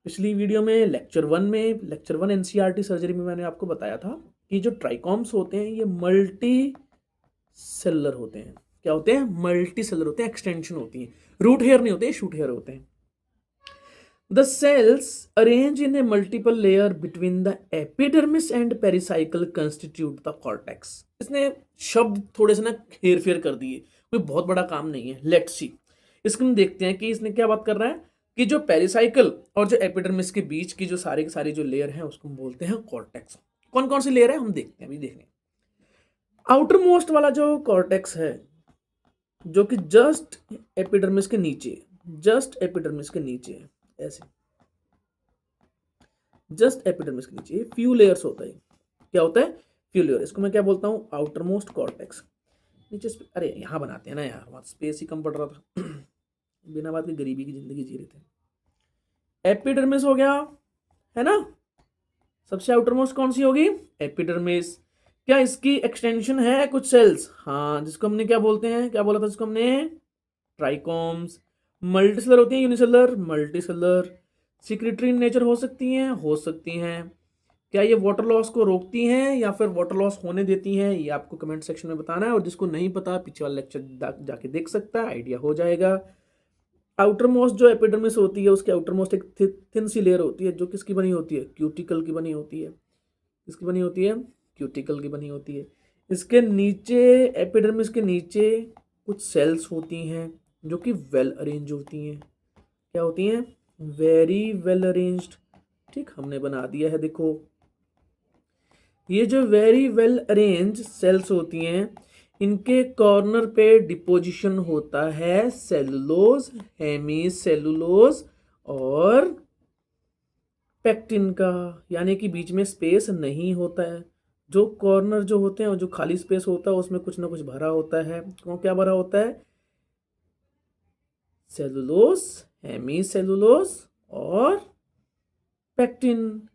पिछली वीडियो में, लेक्चर 1 में, लेक्चर 1 एनसीईआरटी सर्जरी में मैंने आपको बताया था कि जो ट्राइकॉम्स होते हैं ये मल्टी सेलर होते हैं। क्या होते हैं, मल्टी सेलर होते हैं, एक्सटेंशन होती है, रूट हेयर नहीं होते, शूट हेयर होते हैं। The cells arranged in a multiple layer between the epidermis and pericycle constitute the cortex। इसने शब्द थोड़े से ना हेर फेर कर दिए, कोई बहुत बड़ा काम नहीं है। लेट्स सी, इसको हम देखते हैं कि इसने क्या बात कर रहा है, कि जो पेरिसाइकल और जो एपिडर्मिस के बीच की जो सारी की सारी जो लेयर है उसको हम बोलते हैं कॉर्टेक्स। कौन कौन सी लेयर है हम देखते हैं, अभी देखने। आउटर मोस्ट वाला जो कॉर्टेक्स है, जो कि जस्ट एपिडर्मिस के नीचे, जस्ट एपिडर्मिस के नीचे है, ऐसे जस्ट एपिडर्मिस के नीचे फ्यू लेयर्स होता है। क्या होता है, फ्यू लेयर, इसको मैं क्या बोलता हूँ, आउटर मोस्ट कॉर्टेक्स। नीचे अरे यहाँ बनाते हैं ना यार, वहाँ स्पेस ही कम पड़ रहा था बिना बात के गरीबी की जिंदगी जी रहे थे। एपिडर्मिस हो गया, है ना, सबसे आउटर मोस्ट कौन सी होगी, एपिडर्मिस। क्या इसकी एक्सटेंशन है कुछ सेल्स? हाँ, जिसको हमने क्या बोलते हैं, क्या बोला था जिसको हमने? ट्राइकोम्स। मल्टीसेलर होती हैं, unicellular, multicellular. Secretory in nature हो सकती हैं, हो सकती हैं। क्या ये वाटर लॉस को रोकती हैं या फिर वाटर लॉस होने देती हैं? ये आपको कमेंट सेक्शन में बताना है, और जिसको नहीं पता पीछे वाला लेक्चर जाके देख सकता है, आइडिया हो जाएगा। आउटर मोस्ट जो एपिडर्मिस होती है, उसके आउटर मोस्ट एक थिन सी लेयर होती है, जो किसकी बनी होती है? क्यूटिकल की बनी होती है। किसकी बनी होती है? क्यूटिकल की बनी होती है। इसके नीचे, एपिडर्मिस के नीचे कुछ सेल्स होती हैं जो कि वेल अरेंज होती हैं। क्या होती हैं? Very well arranged. ठीक, हमने बना दिया है, देखो। ये जो वेरी वेल अरेंज सेल्स होती हैं, इनके कॉर्नर पे डिपोजिशन होता है सेलुलोज, हेमी सेलुलोज और पेक्टिन का, यानी कि बीच में स्पेस नहीं होता है। जो कॉर्नर जो होते हैं, जो खाली स्पेस होता है, उसमें कुछ ना कुछ भरा होता है। क्या भरा होता है? सेलुलोज, हेमी सेलुलोज और पेक्टिन।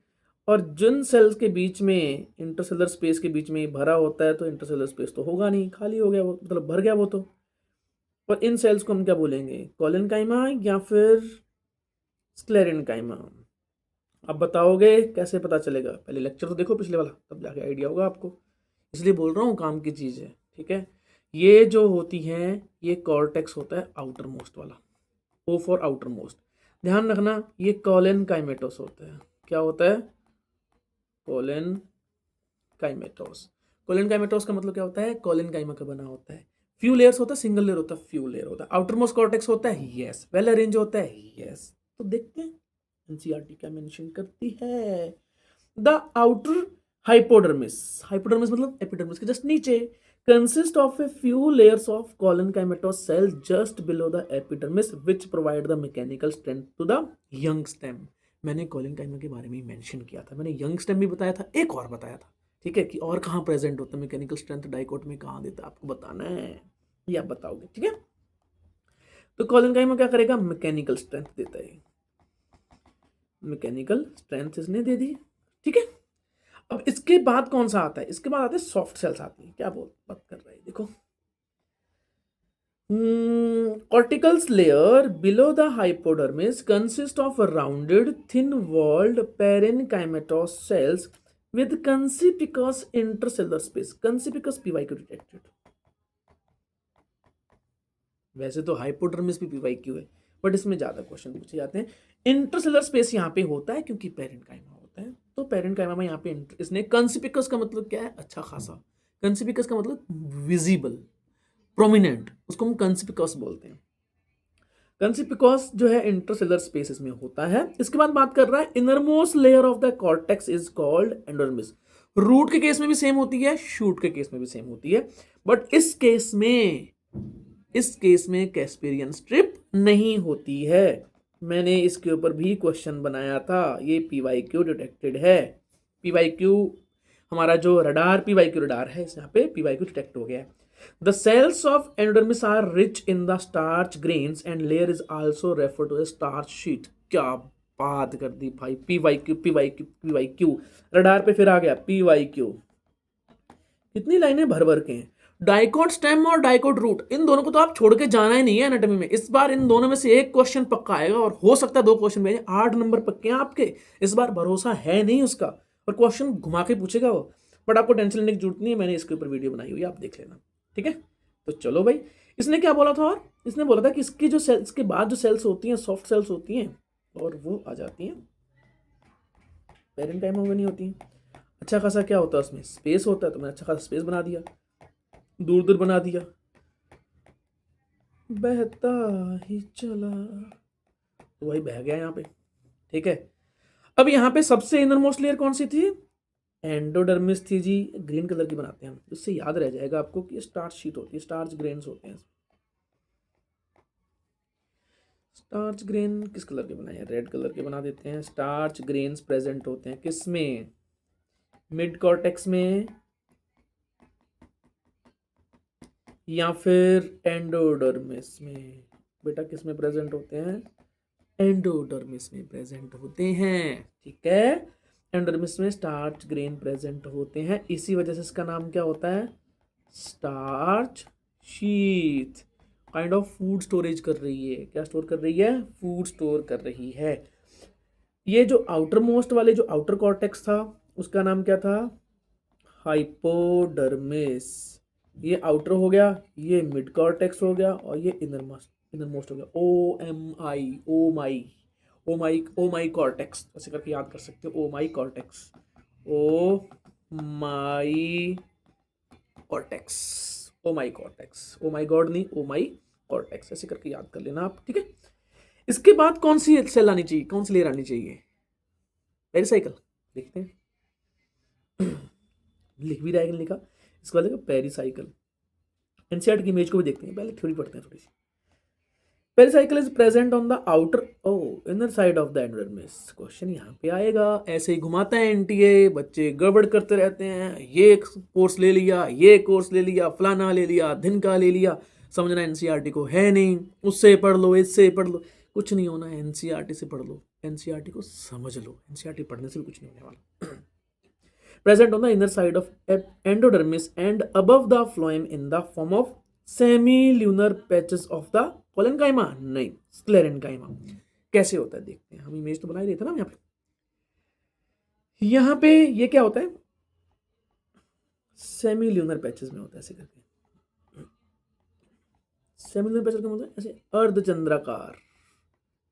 और जिन सेल्स के बीच में, इंटरसेलर स्पेस के बीच में भरा होता है, तो इंटरसेलर स्पेस तो होगा नहीं, खाली हो गया वो, मतलब भर गया वो तो। और इन सेल्स को हम क्या बोलेंगे? कोलेनकाइमा या फिर स्क्लेरेनकाइमा? अब बताओगे कैसे पता चलेगा? पहले लेक्चर तो देखो पिछले वाला, तब जाके आइडिया होगा आपको। इसलिए बोल रहा हूँ, काम की चीज़ है, ठीक है। ये जो होती हैं, ये कॉर्टेक्स होता है आउटर मोस्ट वाला, ओ फॉर आउटर मोस्ट। ध्यान रखना, ये कोलेनकाइमेटोस होता है। क्या होता है? कोलेनकाइमेटोस। कोलेनकाइमेटोस का मतलब क्या होता है? कोलेनकाइमा का बना होता है। फ्यू लेयर्स होता है, सिंगल लेयर होता है, फ्यू लेयर होता है। आउटर मोस्ट कॉर्टेक्स होता है, यस। वेल अरेंज होता है, यस। तो देखते हैं एनसीईआरटी क्या मेंशन करती है। द आउटर हाइपोडर्मिस, हाइपोडर्मिस मतलब एपिडर्मिस के जस्ट नीचे, consist of a few layers of collenchymatous cells just below the epidermis which provide the mechanical strength to the young stem। मैंने कोलेनकाइमा के बारे में ही मेंशन किया था, मैंने यंग स्टेम भी बताया था, एक और बताया था, ठीक है, कि और कहाँ प्रेजेंट होता है, मैकेनिकल स्ट्रेंथ डाइकोट में कहाँ देता है, आपको बताना है, ये आप बताओगे, ठीक है। तो कोलेनकाइमा क्या करेगा? मैकेनिकल स्ट्रेंथ देता है, मैकेनिकल स्ट्रेंथ इसने दे दी, ठीक है। अब इसके बाद कौन सा आता है? इसके बाद आते हैं सॉफ्ट सेल्स आती है। क्या बात कर रहे हैं, देखो। corticals layer below the hypodermis consists of rounded, thin-walled parenchymatous cells with conspicuous intercellular space, conspicuous PYQ detected। वैसे तो हाइपोडर्मिस भी PYQ है, बट इसमें ज्यादा क्वेश्चन पूछे जाते हैं। इंटरसेलुलर स्पेस यहाँ पे होता है क्योंकि पेरेंकाइमा होता है, तो पेरेंकाइमा में यहाँ पे इसने कंस्पिकस का मतलब क्या है? अच्छा खासा। कंस्पिकस का मतलब विजिबल, प्रोमिनेंट, उसको हम कंस्पिकस बोलते हैं। कंस्पिकस जो है इंटरसेलुलर स्पेसेस में होता है। इसके बाद बात कर रहा है innermost layer of the cortex is called endodermis. Root के केस में भी सेम होती है, शूट के केस में भी सेम होती है, बट इस केस में कैस्पेरियन स्ट्रिप नहीं होती है। मैंने इसके ऊपर भी क्वेश्चन बनाया था, ये PYQ डिटेक्टेड है। PYQ हमारा जो रडार, PYQ रडार है, यहाँ पे PYQ डिटेक्ट हो गया है। The cells of endodermis are rich in the starch grains and layer is also referred to as starch sheet। क्या बात कर दी भाई, PYQ रडार पे फिर आ गया PYQ। कितनी लाइनें भर भर के हैं। डाइकोट स्टेम और डाइकोट रूट, इन दोनों को तो आप छोड़ के जाना ही नहीं है एनाटॉमी में। इस बार इन दोनों में से एक क्वेश्चन पक्का आएगा, और हो सकता है 2 क्वेश्चन भेजे। 8 नंबर पक्के हैं आपके, इस बार भरोसा है नहीं उसका, और क्वेश्चन घुमा के पूछेगा वो। बट आपको टेंशन लेने की जरूरत नहीं है, मैंने इसके ऊपर वीडियो बनाई हुई है, आप देख लेना, ठीक है। तो चलो भाई, इसने क्या बोला था? और इसने बोला था कि इसकी जो सेल्स के बाद जो सेल्स होती हैं, सॉफ्ट सेल्स होती हैं, और वो आ जाती हैं पेरेंकाइमा में, नहीं होती हैं। अच्छा खासा क्या होता है उसमें? स्पेस होता है, तो मैंने अच्छा खासा स्पेस बना दिया, दूर दूर बना दिया, बहता ही चला, तो वही बह गया यहाँ पे, ठीक है। अब यहाँ पे सबसे इनर मोस्ट लेयर कौन सी थी? एंडोडर्मिस थी जी। ग्रीन कलर की बनाते हैं हम, इससे याद रह जाएगा आपको कि स्टार्च शीट होती है, स्टार्च ग्रेन्स होते हैं। स्टार्च ग्रेन किस कलर के बनाए? रेड कलर के बना देते हैं। स्टार्च ग्रेन्स प्रेजेंट होते हैं किस में? मिड कॉर्टेक्स में या फिर एंडोडर्मिस में? बेटा किस में प्रेजेंट होते हैं? एंडोडर्मिस में प्रेजेंट होते हैं, ठीक है। एंडोडर्मिस में स्टार्च ग्रेन प्रेजेंट होते हैं, इसी वजह से इसका नाम क्या होता है, starch sheath. Kind of food storage कर रही है, क्या स्टोर कर रही है, फूड स्टोर कर रही है। ये जो आउटर मोस्ट वाले जो आउटर कॉर्टेक्स था उसका नाम क्या था, हाइपोडर्मिस। ये आउटर हो गया, ये मिड कॉर्टेक्स हो गया, और ये इनर मोस्ट हो गया, ओ माई कॉर्टेक्स, ऐसे करके याद कर सकते हो, ओ माई कॉर्टेक्स, ओ माई कॉर्टेक्स, ओ माई कॉर्टेक्स, ओ माई गॉड नहीं, ओ माई कॉर्टेक्स, ऐसे करके याद कर लेना आप, ठीक है। इसके बाद कौन सी सेल आनी चाहिए, कौन सी लेयर आनी चाहिए, पेरिसाइकिल। देखते हैं लिख भी रहा है कि नहीं लिखा। इसके बाद देखो पेरिसाइकिल, एनसीईआरटी की इमेज को भी देखते हैं, पहले थ्योरी पढ़ते हैं थोड़ी सी। Pericycle is present on the outer inner side of the endodermis. Question यहाँ पे आएगा, ऐसे ही घुमाता है एनटीए, बच्चे गड़बड़ करते रहते हैं, ये कोर्स ले लिया, ये कोर्स ले लिया, फलाना ले लिया, धिनका ले लिया, समझना एनसीईआरटी को है नहीं, उससे पढ़ लो, इससे पढ़ लो, कुछ नहीं होना, एनसीईआरटी से पढ़ लो, एनसीईआरटी को समझ लो, एनसीईआरटी पढ़ने से भी कुछ नहीं होने वाला। present on the inner side of endodermis and above the phloem in the form of semilunar patches of the collenchyma, नहीं sclerenchyma। कैसे होता है देखते हैं, हम इमेज तो बना ही रहे थे ना यहाँ पे ये क्या होता है, सेमील्यूनर पैचेस में होता है, ऐसे करके सेमील्यूनर पैचेस का मतलब है ऐसे अर्धचंद्राकार,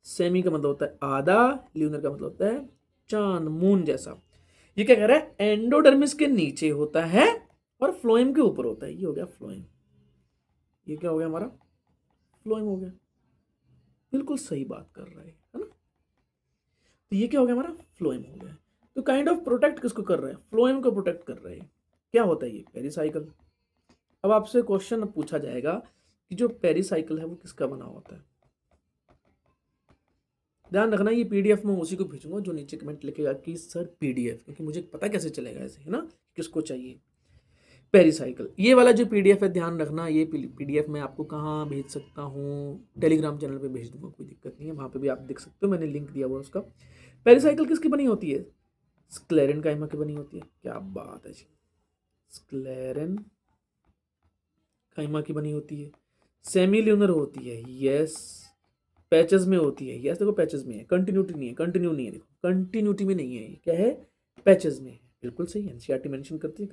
सेमी का मतलब होता है आधा, ल्यूनर का मतलब होता है चांद मून जैसा। ये क्या कह रहा है, एंडोडर्मिस के नीचे होता है और फ्लोएम के ऊपर होता है, ये हो गया फ्लोएम, ये क्या हो गया हमारा, फ्लोएम हो गया, बिल्कुल सही बात कर रहा है ना। तो ये क्या हो गया हमारा, फ्लोएम हो गया। तो काइंड ऑफ प्रोटेक्ट किसको कर रहा है, फ्लोएम को प्रोटेक्ट कर रहा है। क्या होता है ये, पेरिसाइकिल। अब आपसे क्वेश्चन पूछा जाएगा कि जो पेरिसाइकिल है वो किसका बना होता है। ध्यान रखना, ये पीडीएफ में उसी को भेजूंगा जो नीचे कमेंट लिखेगा कि सर पीडीएफ, क्योंकि मुझे पता कैसे चलेगा ऐसे, है ना, किसको चाहिए पेरिसाइकिल। ये वाला जो पीडीएफ है ध्यान रखना, ये पीडीएफ मैं आपको कहाँ भेज सकता हूँ, टेलीग्राम चैनल पे भेज दूंगा, कोई दिक्कत नहीं है, वहाँ पे भी आप देख सकते हो, मैंने लिंक दिया हुआ उसका। पेरिसाइकिल किसकी बनी होती है, स्क्लेरेनकाइमा की बनी होती है, क्या बात है जी, स्क्लेरेनकाइमा की बनी होती है, सेमील्यूनर होती है, यस, पैचेस में होती है, यस देखो पैचेस में है, कंटिन्यूटी नहीं है, कंटिन्यू नहीं है, देखो कंटिन्यूटी में नहीं है, ये क्या है, पैचेस में है, बिल्कुल सही, एनसीईआरटी मेंशन करती है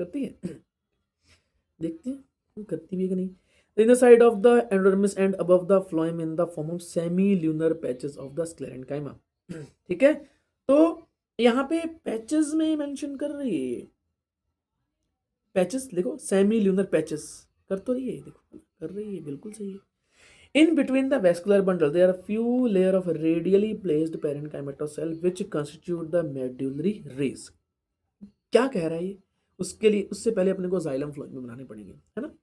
देखते हैं करती भी है कि नहीं। In the side of the endodermis and above the phloem in the form of सेमील्यूनर patches of the sclerenchyma, ठीक है। तो यहाँ पे पैचेस में मेंशन कर रही है, पैचेस देखो, सेमील्यूनर पैचेस कर तो रही है, देखो कर रही है, बिल्कुल सही है। In between the vascular bundle, there are few layer of radially placed parenchymatous cell which constitute the medullary rays। क्या कह रहा है ये, उसके लिए उससे पहले अपने को जाइलम फ्लोएम में बनाने पड़ेंगे, है ना।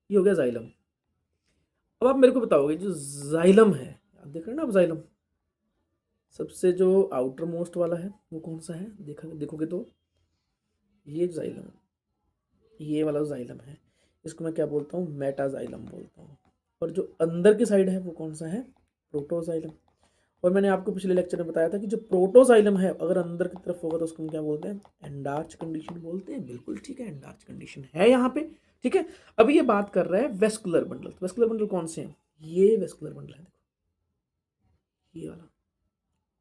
ये हो गया जाइलम। अब आप मेरे को बताओगे जो जाइलम है, आप देख रहे हैं ना, अब जाइलम सबसे जो आउटर मोस्ट वाला है वो कौन सा है, देखोगे तो ये जाइलम, ये वाला जाइलम है, इसको मैं क्या बोलता हूँ, मेटाजाइलम बोलता हूँ। और जो अंदर की साइड है वो कौन सा है, प्रोटोजाइलम। और मैंने आपको पिछले लेक्चर में बताया था कि जो प्रोटोजाइलम है अगर अंदर की तरफ होगा तो उसको हम क्या बोलते हैं, एंडार्च कंडीशन बोलते हैं, बिल्कुल ठीक है, एंडार्च कंडीशन है यहाँ पे, ठीक है। अभी ये बात कर रहा है वेस्कुलर बंडल, वेस्कुलर बंडल कौन से हैं, ये वेस्कुलर बंडल है, देखो ये वाला,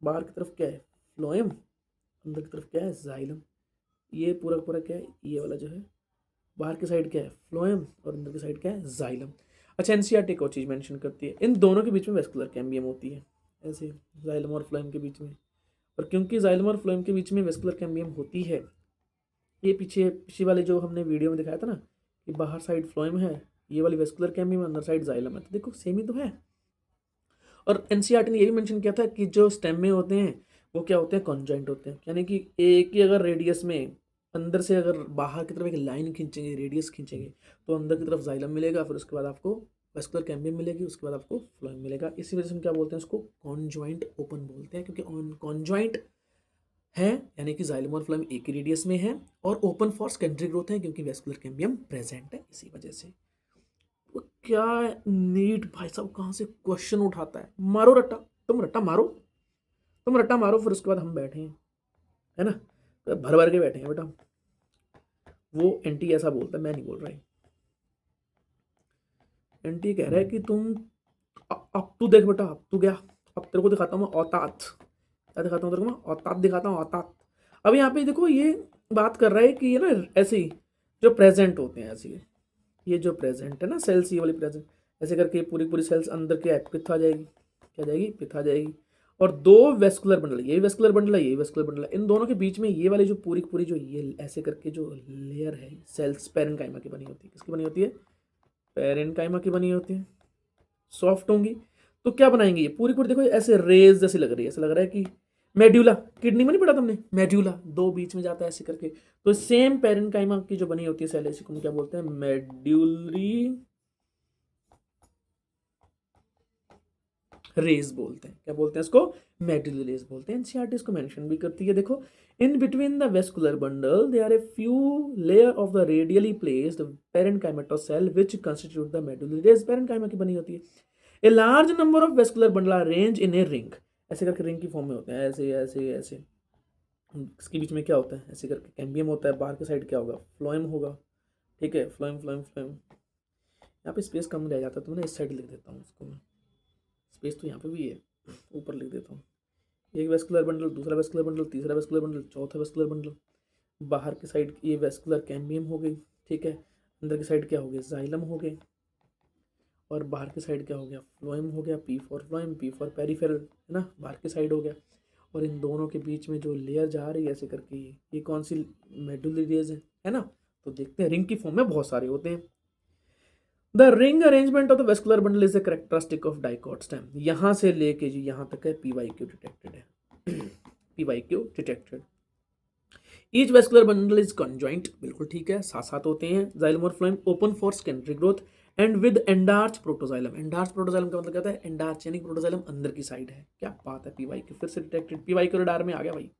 बाहर की तरफ क्या है, फ्लोएम, अंदर की तरफ क्या है, जाइलम, ये पूरा पूरा क्या है, ये वाला जो है बाहर की साइड क्या है, फ्लोएम, और अंदर की साइड क्या है, जाइलम। अच्छा, एनसीईआरटी एक और चीज़ मेंशन करती है, इन दोनों के बीच में वेस्कुलर कैम्बियम होती है, ऐसे जाइलम और फ्लोएम के बीच में। और क्योंकि जाइलम और फ्लोएम के बीच में वेस्कुलर कैम्बियम होती है, ये पीछे वाले जो हमने वीडियो में दिखाया था ना कि बाहर साइड फ्लोएम है, ये वाली वेस्कुलर कैम्बियम, अंदर साइड जाइलम है, तो देखो सेम ही तो है। और एनसीईआरटी ने ये भी मेंशन किया था कि जो स्टेम में होते हैं वो क्या होते हैं, कॉन्जॉइंट होते हैं, यानी कि एक ही अगर रेडियस में अंदर से अगर बाहर की तरफ एक लाइन खींचेंगे, रेडियस खींचेंगे, तो अंदर की तरफ जाइलम मिलेगा, फिर उसके बाद आपको वेस्कुलर कैम्बियम मिलेगी, उसके बाद आपको फ्लोएम मिलेगा। इसी वजह से हम क्या बोलते हैं, उसको कॉन्जॉइंट ओपन बोलते हैं, क्योंकि कॉन्जॉइंट है यानी कि जाइलम और फ्लोएम एक ही रेडियस में है, और ओपन फॉर सेकेंडरी ग्रोथ है क्योंकि वेस्कुलर कैम्बियम प्रेजेंट है, इसी वजह से। क्या नीट भाई साहब कहाँ से क्वेश्चन उठाता है। मारो रट्टा, तुम रट्टा मारो, तुम रट्टा मारो, फिर उसके बाद हम बैठे हैं, है ना, तो भर भर के बैठे हैं बेटा। वो एंटी ऐसा बोलता है, मैं नहीं बोल रहा है। एंटी कह रहा है कि तुम अब तू देख बेटा, अब तू गया, अब तेरे को दिखाता हूँ मैं औतात। क्या दिखाता हूँ तेरे को मैं? औतात दिखाता हूँ, औतात। अब यहाँ पे देखो ये बात कर रहा है कि ये ना ऐसे ही जो प्रेजेंट होते हैं, ऐसे ही ये जो प्रेजेंट है ना सेल्स, ये वाली प्रेजेंट ऐसे करके पूरी पूरी सेल्स अंदर क्या है, पिथ आ जाएगी, क्या जाएगी, पिथ आ जाएगी। और दो वेस्कुलर बंडल, ये वेस्कुलर बंडल है, ये वेस्कुलर बंडल है, इन दोनों के बीच में ये वाली जो पूरी पूरी जो ये ऐसे करके जो लेयर है सेल्स पेरेन्काइमा की बनी होती है। किसकी बनी होती है? पेरेन्काइमा की बनी होती है। सॉफ्ट होंगी तो क्या बनाएंगे, ये पूरी पूरी देखो ऐसे रेज जैसी लग रही है, ऐसा लग रहा है कि मेड्यूला, किडनी में नहीं पढ़ा तुमने, मेड्यूला दो बीच में जाता है ऐसे करके। तो सेम पेरेन्काइमा की जो बनी होती है सेल, इसी को हम क्या बोलते हैं? मेड्यूलरी रेज बोलते हैं। क्या बोलते हैं इसको? मेड्यूलरी रेज बोलते हैं। एनसीईआरटी इसको मेंशन भी करती है। देखो, in between the vascular bundle there are a few layer of the radially placed parenchymatous cell which constitute the medullary rays, parenchyma की बनी होती है। A large number of vascular bundle are arrange in a ring, ऐसे करके ring की form में होते हैं, ऐसे ऐसे ऐसे। इसके बीच में क्या होता है? ऐसे करके कैम्बियम होता है, बाहर की साइड क्या होगा? फ्लोएम होगा। ठीक है, फ्लोएम फ्लोएम फ्लोएम। यहाँ पे स्पेस कम रह जाता है तो मैं इस साइड लिख देता हूँ इसको मैं, स्पेस तो यहाँ पे भी है, ऊपर लिख देता हूँ। एक वेस्कुलर बंडल, दूसरा वेस्कुलर बंडल, तीसरा वेस्कुलर बंडल, चौथा वेस्कुलर बंडल। बाहर की साइड ये वेस्कुलर कैम्बियम हो गई, ठीक है। अंदर की साइड क्या हो गया? जाइलम हो गए। और बाहर की साइड क्या हो गया? फ्लोएम हो गया, P for phloem, P for peripheral, है ना, बाहर की साइड हो गया। और इन दोनों के बीच में जो लेयर जा रही है ऐसे करके, ये कौन सी मेडुलरी रेज है ना? तो देखते हैं, रिंग की फॉर्म में बहुत सारे होते हैं। The ring arrangement of the vascular bundle is a characteristic of dicot stem. यहाँ से लेके जी यहाँ तक है PYQ डिटेक्टेड है। PYQ detected. Each vascular bundle is conjoint, बिल्कुल ठीक है, साथ साथ होते हैं। जाइलम और phloem open for secondary growth and with endarch protoxylem. Endarch protoxylem का मतलब क्या होता है? एंडार्च यानी प्रोटोजाइलम अंदर की साइड है। क्या बात है, PYQ फिर से डिटेक्टेड, PYQ रडार में आ गया भाई।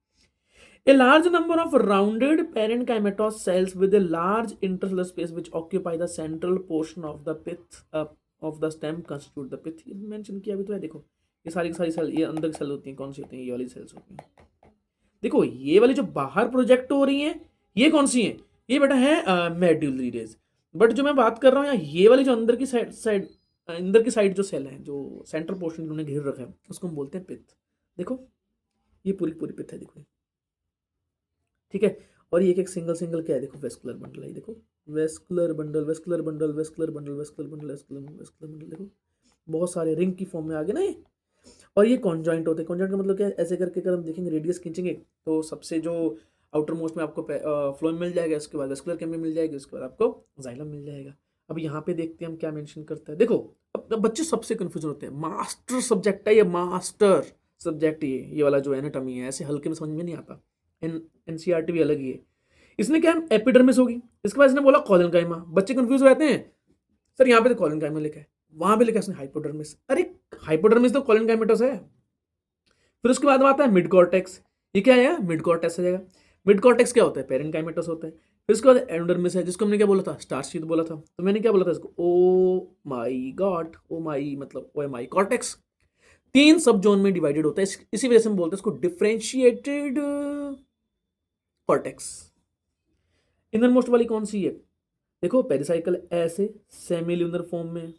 A large number of rounded parenchymatous cells with a large intercellular space which occupy the central portion of the pith of the stem constitute the pith। ये मेंशन किया भी तो है, देखो ये सारी की सारी सेल, ये अंदर की सेल होती हैं, कौन सी होती हैं? ये वाली सेल्स होती हैं। देखो ये वाली जो बाहर प्रोजेक्ट हो रही हैं, ये कौन सी हैं? ये बेटा है मेड्यूलरी रेज। बट जो मैं बात कर रहा हूँ यहाँ, ये वाली जो अंदर की साइड साइड अंदर की साइड जो सेल है, जो सेंट्रल पोर्शन उन्होंने घेर रखा है, उसको हम बोलते हैं पिथ। देखो ये पूरी पूरी पिथ है, देखो, ठीक है। और ये एक सिंगल सिंगल क्या है? देखो वेस्कुलर बंडल है, देखो vascular bundle, vascular bundle, vascular bundle, vascular bundle, vascular bundle, देखो बहुत सारे रिंग की फॉर्म में आ गए ना ये। और ये कॉन्जॉइंट होते हैं। कॉन्जॉइंट का मतलब क्या है? ऐसे करके अगर हम देखेंगे, रेडियस खींचेंगे तो सबसे जो आउटर मोस्ट में आपको फ्लोएम मिल जाएगा, उसके बाद वेस्कुलर कैम्बियम मिल जाएगी, उसके बाद आपको जाइलम मिल जाएगा। अब यहाँ पे देखते हैं हम क्या मेंशन करता है। देखो अब बच्चे सबसे कंफ्यूजन होते हैं, मास्टर सब्जेक्ट है ये, मास्टर सब्जेक्ट ये वाला जो एनाटॉमी है, ऐसे हल्के में समझ में नहीं आता। एनसीईआरटी भी अलग ही है। इसने क्या एपिडर्मिस होगी, इसके बाद इसने बोला कॉलेनकाइमा। बच्चे कंफ्यूज हो जाते हैं, सर यहाँ पे तो कॉलेनकाइमा लिखा है, वहां पे लिखा है उसने हाइपोडर्मिस। अरे हाइपोडर्मिस तो कॉलेनकाइमेटोस है। फिर उसके बाद आता है मिड कॉर्टेक्स। ये क्या है? मिड कॉर्टेक्स हो जाएगा। मिड कॉर्टेक्स क्या होता है? पेरेन्काइमेटोस होता है। फिर उसके बाद एंडोडर्मिस है, जिसको हमने क्या बोला था? स्टार्च शीथ बोला था। तो मैंने क्या बोला था इसको? ओ माई गॉड, ओ माई मतलब ओ एम आई कॉर्टेक्स। तीन सब जोन में डिवाइडेड होता है, इसी वजह से हम बोलते हैं इसको डिफरेंशिएटेड कॉर्टेक्स। इनर मोस्ट वाली कौन सी है? देखो पेरिसाइकल ऐसे सेमील्यूनर फॉर्म में,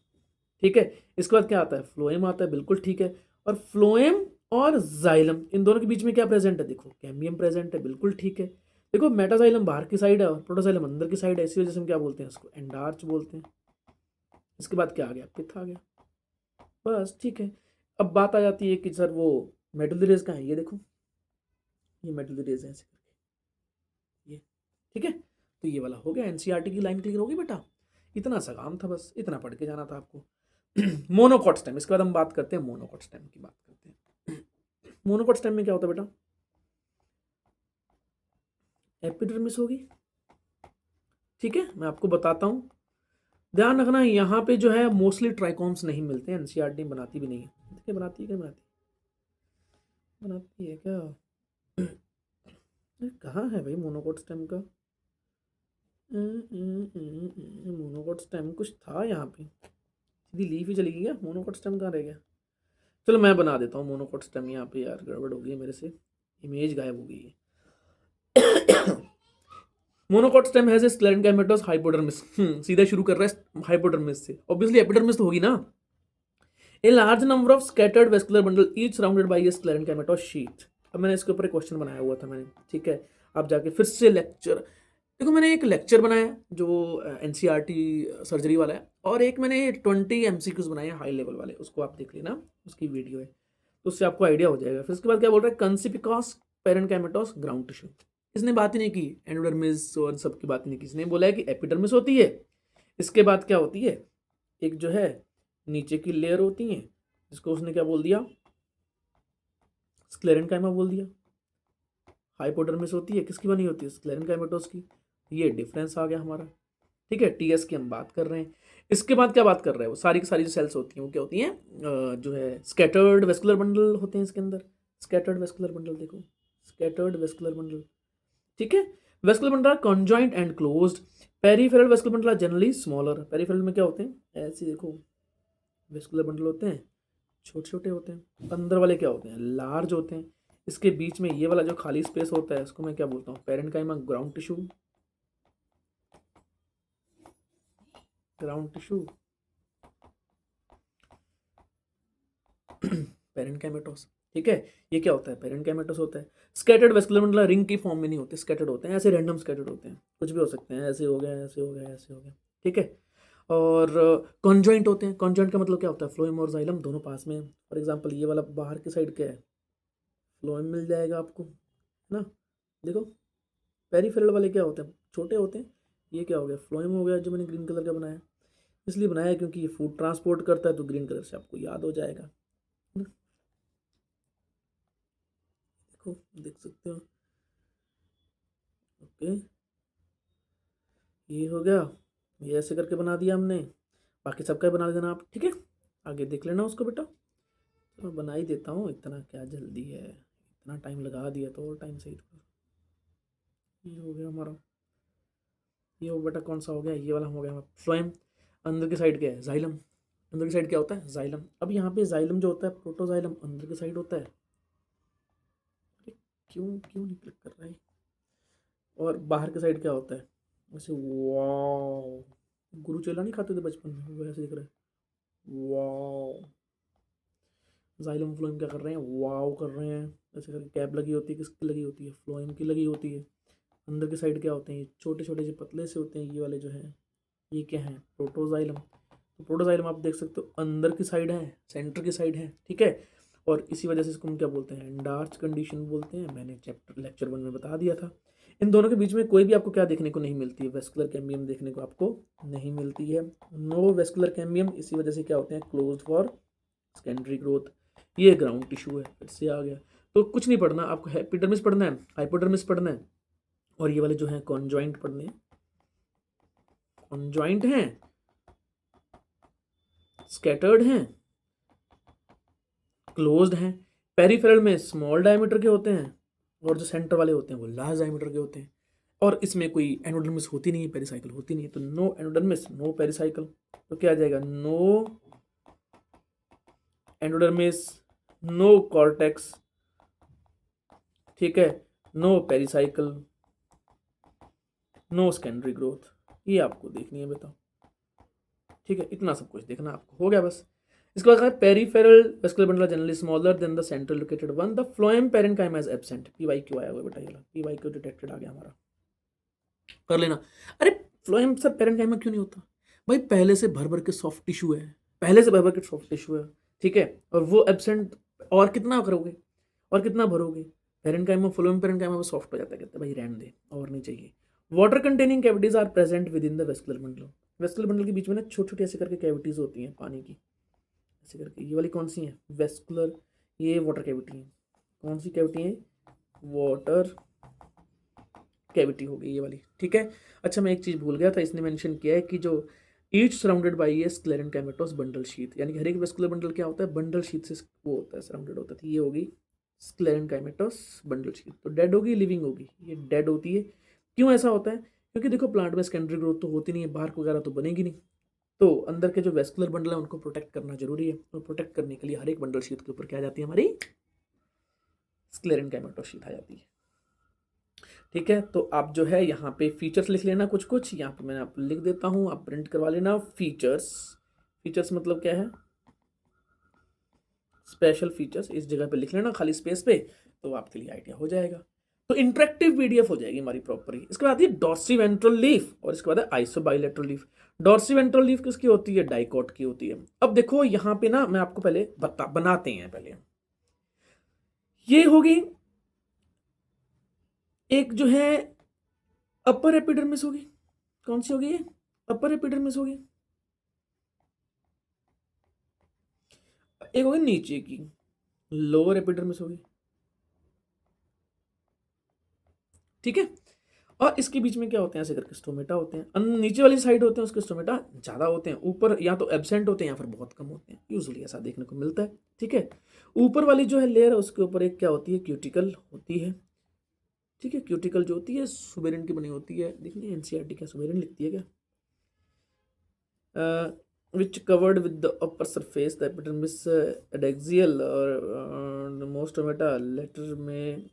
ठीक है। इसके बाद क्या आता है? फ्लोएम आता है, बिल्कुल ठीक है। और फ्लोएम और जाइलम, इन दोनों के बीच में क्या प्रेजेंट है? देखो कैम्बियम प्रेजेंट है, बिल्कुल ठीक है। देखो मेटाजाइलम बाहर की साइड है और प्रोटोजाइलम अंदर की साइड है, इसी वजह से हम क्या बोलते हैं इसको? एंडार्च बोलते हैं। इसके बाद क्या आ गया? पिथ आ गया, बस ठीक है। अब बात आ जाती है कि सर वो मेडुलरी रेज कहाँ है? ये देखो, ये मेडुलरी रेज है ऐसे करके, ये ठीक है। तो ये वाला हो गया, एनसीईआरटी की लाइन क्लियर होगी बेटा। इतना सा काम था, बस इतना पढ़ के जाना था आपको। मोनोकॉट स्टेम, इसके बाद हम बात करते हैं मोनोकॉट स्टेम की, बात करते हैं। मोनोकॉट स्टेम में क्या होता है बेटा? एपिडर्मिस होगी, ठीक है। मैं आपको बताता हूँ, ध्यान रखना यहाँ पे जो है मोस्टली ट्राइकॉम्स नहीं मिलते हैं, एनसीईआरटी बनाती भी नहीं है। देखिए बनाती है क्या? बनाती है क्या? कहाँ है भाई मोनोकॉट स्टेम का? मोनोकॉट स्टेम कुछ था यहाँ पे, सीधी लीफ ही चली गई क्या? मोनोकोट स्टेम कहाँ रह गया? चलो मैं बना देता हूँ मोनोकोट स्टेम। यहाँ पे यार गड़बड़ हो गई है मेरे से, इमेज गायब हो गई है। Monocot stem has a sclerenchymatous hypodermis. सीधा शुरू कर रहा है हाइपोडर्मिस से, ऑब्वियसली एपिडर्मिस तो होगी ना। A large number of scattered vascular bundle each surrounded by a sclerenchymatous sheath. अब मैंने इसके ऊपर एक क्वेश्चन बनाया हुआ था मैंने, ठीक है। आप जाके फिर से लेक्चर देखो, मैंने एक लेक्चर बनाया जो एनसीईआरटी सर्जरी वाला है, और एक मैंने 20 एमसीक्यूज बनाए हाई लेवल वाले, उसको आप देख लेना, उसकी वीडियो है, तो उससे आपको आइडिया हो जाएगा। फिर उसके बाद क्या बोल रहा है, कंसिपिकॉस पेरेन्काइमेटोस ग्राउंड टिश्यू। इसने बात ही नहीं की एंडोडर्मिस और सब की बात ही नहीं की। इसने बोला है कि एपिडर्मिस होती है, इसके बाद क्या होती है, एक जो है नीचे की लेयर होती है, जिसको उसने क्या बोल दिया, स्क्लेरेन्काइमा बोल दिया। हाइपोडर्मिस होती है, किसकी बनी होती है, स्क्लेरेन्काइमेटोस की। ये डिफरेंस आ गया हमारा, ठीक है। टीएस की हम बात कर रहे हैं। इसके बाद क्या बात कर रहे हैं, वो सारी की सारी जो सेल्स होती हैं वो क्या होती हैं, जो है स्कैटर्ड वेस्कुलर बंडल होते हैं इसके अंदर। स्कैटर्ड वेस्कुलर बंडल देखो, स्कैटर्ड वेस्कुलर बंडल, ठीक है। Vascular bundle conjoint and closed. Peripheral vascular bundle generally smaller. Peripheral में क्या होते हैं, ऐसे देखो वेस्कुलर बंडल होते हैं, छोटे छोटे होते हैं। अंदर वाले क्या होते हैं, लार्ज होते हैं। इसके बीच में ये वाला जो खाली स्पेस होता है, इसको मैं क्या बोलता हूँ, parenchyma ground tissue. Ground tissue parenchymatous, ठीक है। ये क्या होता है, पेरेन्काइमेटोस होता है। स्कैटर्ड वेस्कुलर बंडल रिंग की फॉर्म में नहीं होते, स्कैटर्ड होते हैं, ऐसे रैंडम स्कैटर्ड होते हैं, कुछ भी हो सकते हैं, ऐसे हो गया, ऐसे हो गया, ऐसे हो गया, ठीक है। और कॉन्जॉइंट होते हैं। कॉन्जॉइंट का मतलब क्या होता है, फ्लोएम और जाइलम दोनों पास में। फॉर एग्जांपल ये वाला बाहर की साइड क्या है, फ्लोएम मिल जाएगा आपको, है ना। देखो पेरिफेरल वाले क्या होते हैं, छोटे होते हैं। ये क्या हो गया, फ्लोएम हो गया, जो मैंने ग्रीन कलर का बनाया, इसलिए बनाया है क्योंकि ये फूड ट्रांसपोर्ट करता है, तो ग्रीन कलर से आपको याद हो जाएगा, है ना? देखो देख सकते हो, ओके। ये हो गया, ये ऐसे करके बना दिया हमने। बाकी सबका बना देना आप, ठीक है। आगे देख लेना उसको बेटा। तो बना ही देता हूँ, इतना क्या जल्दी है, इतना टाइम लगा दिया तो और टाइम सही थोड़ा। ये हो गया हमारा, ये वो बेटा कौन सा हो गया, ये वाला हो गया फ्लोएम। अंदर की साइड क्या है, जाइलम। अंदर की साइड क्या होता है, जाइलम। अब यहाँ पे जाइलम जो होता है, प्रोटोजाइलम अंदर की साइड होता है। अरे क्यों क्यों नहीं क्लिक कर रहा है। और बाहर की साइड क्या होता है, वैसे वाओ, गुरु चेला नहीं खाते थे बचपन में, वो ऐसे दिख रहा है, वाओ। जाइलम फ्लोएम क्या कर रहे हैं, वाओ कर रहे हैं, ऐसे करके कैप लगी होती है, किसकी लगी होती है, फ्लोएम की लगी होती है। अंदर की साइड क्या होते हैं, ये छोटे छोटे से पतले से होते हैं, ये वाले जो हैं, ये क्या है, प्रोटोजाइलम। तो प्रोटोजाइलम आप देख सकते हो अंदर की साइड है, सेंटर की साइड है, ठीक है। और इसी वजह से इसको हम क्या बोलते हैं, एंडार्च कंडीशन बोलते हैं। मैंने चैप्टर लेक्चर 1 में बता दिया था। इन दोनों के बीच में कोई भी आपको क्या देखने को नहीं मिलती है, वेस्कुलर कैम्बियम देखने को आपको नहीं मिलती है। नो वेस्कुलर कैम्बियम, इसी वजह से क्या होते हैं, क्लोज्ड फॉर सेकेंडरी ग्रोथ। ये ग्राउंड टिश्यू है, फिर से आ गया। तो कुछ नहीं पढ़ना आपको, एपिडर्मिस पढ़ना है, हाइपोडर्मिस पढ़ना है, और ये वाले जो है कॉन्जॉइंट पढ़ने हैं। कॉन्जॉइंट हैं, स्कैटर्ड हैं, क्लोज्ड हैं। पेरिफेरल में स्मॉल डायमीटर के होते हैं, और जो सेंटर वाले होते हैं वो लार्ज डायमीटर के होते हैं। और इसमें कोई एंडोडर्मिस होती नहीं है, पेरिसाइकिल होती नहीं है, तो नो एंडोडर्मिस नो पेरिसाइकिल। तो क्या आ जाएगा, नो एंडोडर्मिस, नो कॉर्टेक्स, ठीक है, no pericycle, no secondary growth. ये आपको देखनी है बेटा, ठीक है। इतना सब कुछ देखना आपको, हो गया बस। इसके बाद peripheral vascular bundle generally smaller than the central located one. The phloem parenchyma is absent. PYQ आया हुआ बेटा, ये पीवाईक्यू डिटेक्टेड आ गया हमारा, कर लेना। अरे फ्लोएम सर पेरेन्काइमा क्यों नहीं होता भाई, पहले से भर भर के सॉफ्ट टिश्यू है, पहले से भर भर के सॉफ्ट टिश्यू है, ठीक है। और वो एब्सेंट, और कितना करोगे, और कितना भरोगे। पेरेन्काइमा फ्लोएम पेरेन्काइमा वो सॉफ्ट हो जाता है, कहते हैं भाई रहने दे, और नहीं चाहिए। Water containing cavities are present within the vascular bundle. Vascular bundle के बीच में ना छोटी छोटी ऐसे करके कैविटीज होती हैं पानी की, ऐसे करके। ये वाली कौन सी है, वेस्कुलर, ये वाटर कैविटी है। कौन सी कैविटी है, वाटर कैविटी हो गई ये वाली, ठीक है। अच्छा मैं एक चीज़ भूल गया था, इसने मेंशन किया है कि जो each surrounded by a sclerenchymatous bundle sheath, यानी कि हर एक वेस्कुलर बंडल क्या होता है, बंडल शीथ से वो होता है, सराउंडेड होता है। ये होगी स्क्लेरेन्काइमेटोस बंडल शीथ। तो डेड होगी, लिविंग होगी, ये डेड होती है। क्यों ऐसा होता है, क्योंकि देखो प्लांट में सेकेंडरी ग्रोथ तो होती नहीं है, बाहर वगैरह तो बनेगी नहीं, तो अंदर के जो वेस्कुलर बंडल है उनको प्रोटेक्ट करना जरूरी है, और प्रोटेक्ट करने के लिए हर एक बंडल शीट के ऊपर क्या आ जाती है, हमारी स्क्लेरेनकाइमा शीट आ जाती है। ठीक है, तो आप जो है यहाँ पे फीचर्स लिख लेना, कुछ कुछ यहाँ पे मैंने आपको लिख देता हूँ, आप प्रिंट करवा लेना। फीचर्स, फीचर्स मतलब क्या है, स्पेशल फीचर्स, इस जगह पे लिख लेना खाली स्पेस पे, तो आपके लिए आइडिया हो जाएगा। तो इंटरेक्टिव पीडीएफ हो जाएगी हमारी प्रॉपर। इसके बाद ये डॉर्सी वेंट्रल लीफ, और इसके बाद है isobilateral leaf. Dorsiventral leaf किसकी होती है, डाइकॉट की होती है। अब देखो यहाँ पे ना मैं आपको पहले बनाते हैं, पहले ये होगी एक जो है अपर एपिडर्मिस होगी, कौन सी होगी ये, अपर एपिडर्मिस होगी। एक होगी नीचे की, लोअर एपिडर्मिस होगी। ठीक है, और इसके बीच में क्या होते हैं, ऐसे करके स्टोमेटा होते हैं। नीचे वाली साइड होते हैं उसके स्टोमेटा ज्यादा होते हैं, ऊपर या तो एब्सेंट होते हैं या फिर बहुत कम होते हैं, यूजुअली ऐसा देखने को मिलता है। ठीक है, ऊपर वाली जो है लेयर है उसके ऊपर एक क्या होती है, क्यूटिकल होती है। ठीक है, क्यूटिकल जो होती है सुबेरिन की बनी होती है। देखिए एनसीईआरटी क्या सुबेरिन लिखती है क्या, which covered with the upper surface the epidermis adaxial और most stomata लेटर में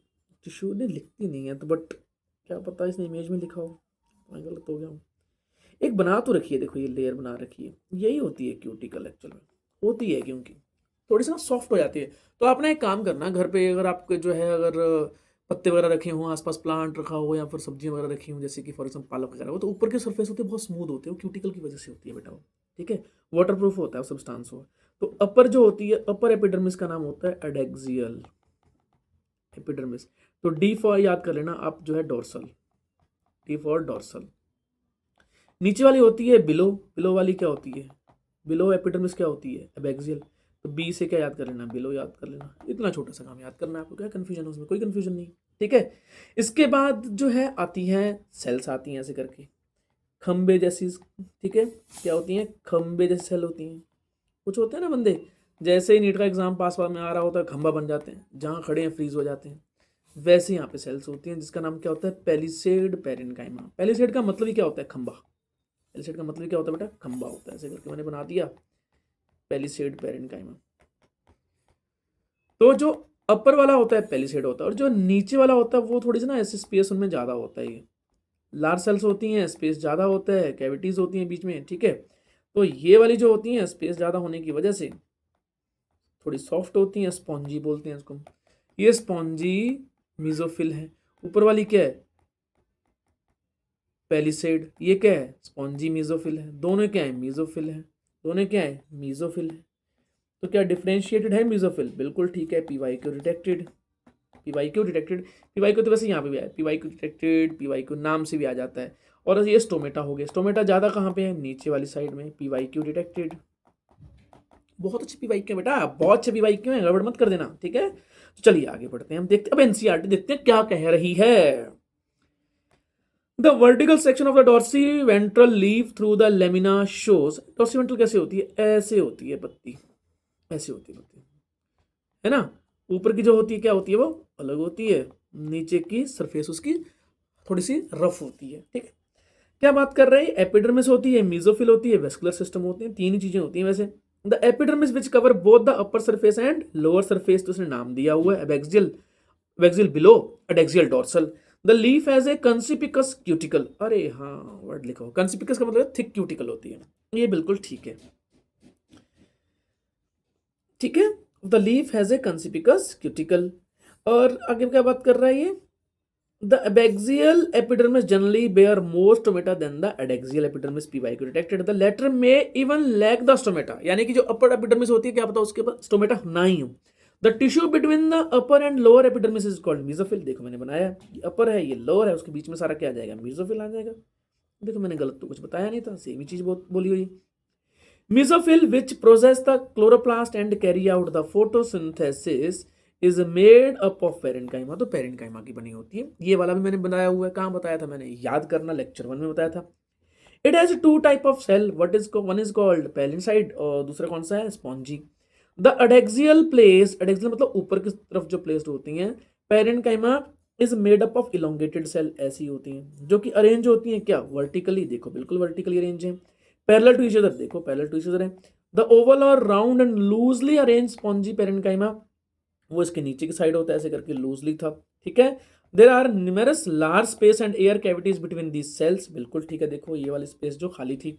टिश्यू ने लिखती नहीं है, तो बट क्या पता इसने इमेज में लिखा हो, मैं गलत हो गया हूँ। एक बना तो रखी है, देखो ये लेयर बना रखी है, यही होती है क्यूटिकल एक्चुअल में, होती है क्योंकि थोड़ी सी ना सॉफ्ट हो जाती है। तो आपने एक काम करना, घर पे अगर आपके जो है अगर पत्ते वगैरह रखे हों, आसपास प्लांट रखा हो या फिर सब्जियां वगैरह रखी हों, जैसे कि फॉर एग्जाम्पल पालक वगैरह हो, तो ऊपर के सरफेस होते हैं बहुत स्मूथ होते हैं, वो क्यूटिकल की वजह से होती है बेटा वो। ठीक है, वाटर प्रूफ होता है सब्सटेंस हो। तो अपर जो होती है, अपर एपिडर्मिस का नाम होता है एडेक्सियल एपिडर्मिस। तो डी फॉर याद कर लेना आप जो है डोर्सल, डी फॉर डोर्सल। नीचे वाली होती है बिलो, बिलो वाली क्या होती है, बिलो एपिडर्मिस क्या होती है, एबैक्सियल। तो बी से क्या याद कर लेना, बिलो याद कर लेना। इतना छोटा सा काम याद करना है आपको, क्या कन्फ्यूजन है उसमें, कोई कन्फ्यूजन नहीं। ठीक है, इसके बाद जो है आती हैं सेल्स, आती हैं ऐसे करके खंबे जैसी। ठीक है, क्या होती हैं, खंबे जैसी सेल होती हैं। कुछ होते हैं ना बंदे, जैसे ही नीट का एग्जाम पास में आ रहा होता है खंबा बन जाते हैं, जहाँ खड़े हैं फ्रीज हो जाते हैं, वैसे यहाँ पे सेल्स होती हैं, जिसका नाम क्या होता है, पेलिसेड पेरेन्काइमा। पेलिसेड का मतलब ही क्या होता है, खंबा। पेलिसेड का मतलब क्या होता है बेटा, खंबा होता है। ऐसे करके मैंने बना दिया पेलिसेड पेरेन्काइमा। तो जो अपर वाला होता है पेलिसेड होता है, और जो नीचे वाला होता है वो थोड़ी सी ना ऐसे स्पेस उनमें ज़्यादा होता है। ये लार्ज सेल्स होती हैं, स्पेस ज़्यादा होता है, कैविटीज़ होती हैं बीच में। ठीक है, तो ये वाली जो होती हैं स्पेस ज़्यादा होने की वजह से थोड़ी सॉफ्ट होती हैं, स्पॉन्जी बोलते हैं इसको। ये स्पॉन्जी मीजोफिल है। ऊपर वाली क्या है, पेलिसेड, ये क्या है, स्पॉन्जी मीजोफिल है। दोनों क्या है, मीजोफिल है। दोनों क्या है, मीजोफिल है। तो क्या डिफ्रेंशिएटेड है मीजोफिल, बिल्कुल ठीक है। PY Q detected, PY Q detected, PY Q तो वैसे यहाँ पे भी आया, PY Q detected, PY Q नाम से भी आ जाता है। और ये स्टोमेटा हो गया, स्टोमेटा ज़्यादा कहाँ पे है, नीचे वाली साइड में, पीवाई क्यू डिटेक्टेड। बहुत अच्छे पीवाई क्यू बेटा, बहुत अच्छे पीवाई क्यू है, गड़बड़ मत कर देना। ठीक है, तो चलिए आगे बढ़ते हैं, हम देखते हैं अब एनसीईआरटी देखते हैं क्या कह रही है। The vertical section of the dorsiventral leaf through the lamina shows. Dorsiventral कैसे होती है, ऐसे होती है पत्ती, ऐसे होती है पत्ती, है ना। ऊपर की जो होती है क्या होती है, वो अलग होती है, नीचे की सरफेस उसकी थोड़ी सी रफ होती है। ठीक है, क्या बात कर रहे हैं, एपिडर्मिस होती है, मीजोफिल होती है, वेस्कुलर सिस्टम होती है, तीन ही चीजें होती हैं वैसे। The epidermis which cover both the upper surface and lower surface, तो उसने नाम दिया हुआ है एबैक्सियल, वेक्सियल below, adaxial dorsal. The leaf has a conspicuous cuticle. अरे हाँ, वर्ड लिखो, कंसिपिकस का मतलब थिक क्यूटिकल होती है, ये बिल्कुल ठीक है। ठीक है, the leaf has a conspicuous cuticle. और आगे क्या बात कर रहा है ये, the abaxial epidermis generally bear more stomata than the adaxial epidermis, PY Q detected. The latter may even lack the stomata, यानी कि जो अपर एपिडर्मिस होती है क्या पता उसके ऊपर स्टोमेटा ना ही हो। The tissue between the upper and lower epidermis is called mesophyll. देखो मैंने बनाया, ये अपर है ये लोअर है, उसके बीच में सारा क्या आ जाएगा, मीजोफिल आ जाएगा। देखो मैंने गलत तो कुछ बताया नहीं था, सेम ही चीज बोली हुई। Mesophyll, which process the chloroplast and carry out the photosynthesis, is made up of parenchyma। तो parenchyma की बनी होती है। ये वाला भी मैंने बनाया हुआ है, कहाँ बताया था मैंने, याद करना, लेक्चर 1 में बताया था। It has two type of cell, one is called palinside और दूसरा कौन सा है, spongy। The adaxial place, adaxial मतलब ऊपर की तरफ जो प्लेस्ड होती हैं, parenchyma is made up of elongated cell, ऐसी होती हैं जो कि अरेंज होती हैं क्या, वर्टिकली। देखो बिल्कुल वर्टिकली अरेंज है। पैरेलल टू ईच अदर, देखो पैरेलल टू ईच अदर है। द ओवल और round and loosely arrange spongy parenchyma, वो इसके नीचे की साइड होता है, ऐसे करके लूजली था, ठीक है। There are numerous large space and air cavities between these cells, बिल्कुल ठीक है, देखो ये वाली स्पेस जो खाली थी।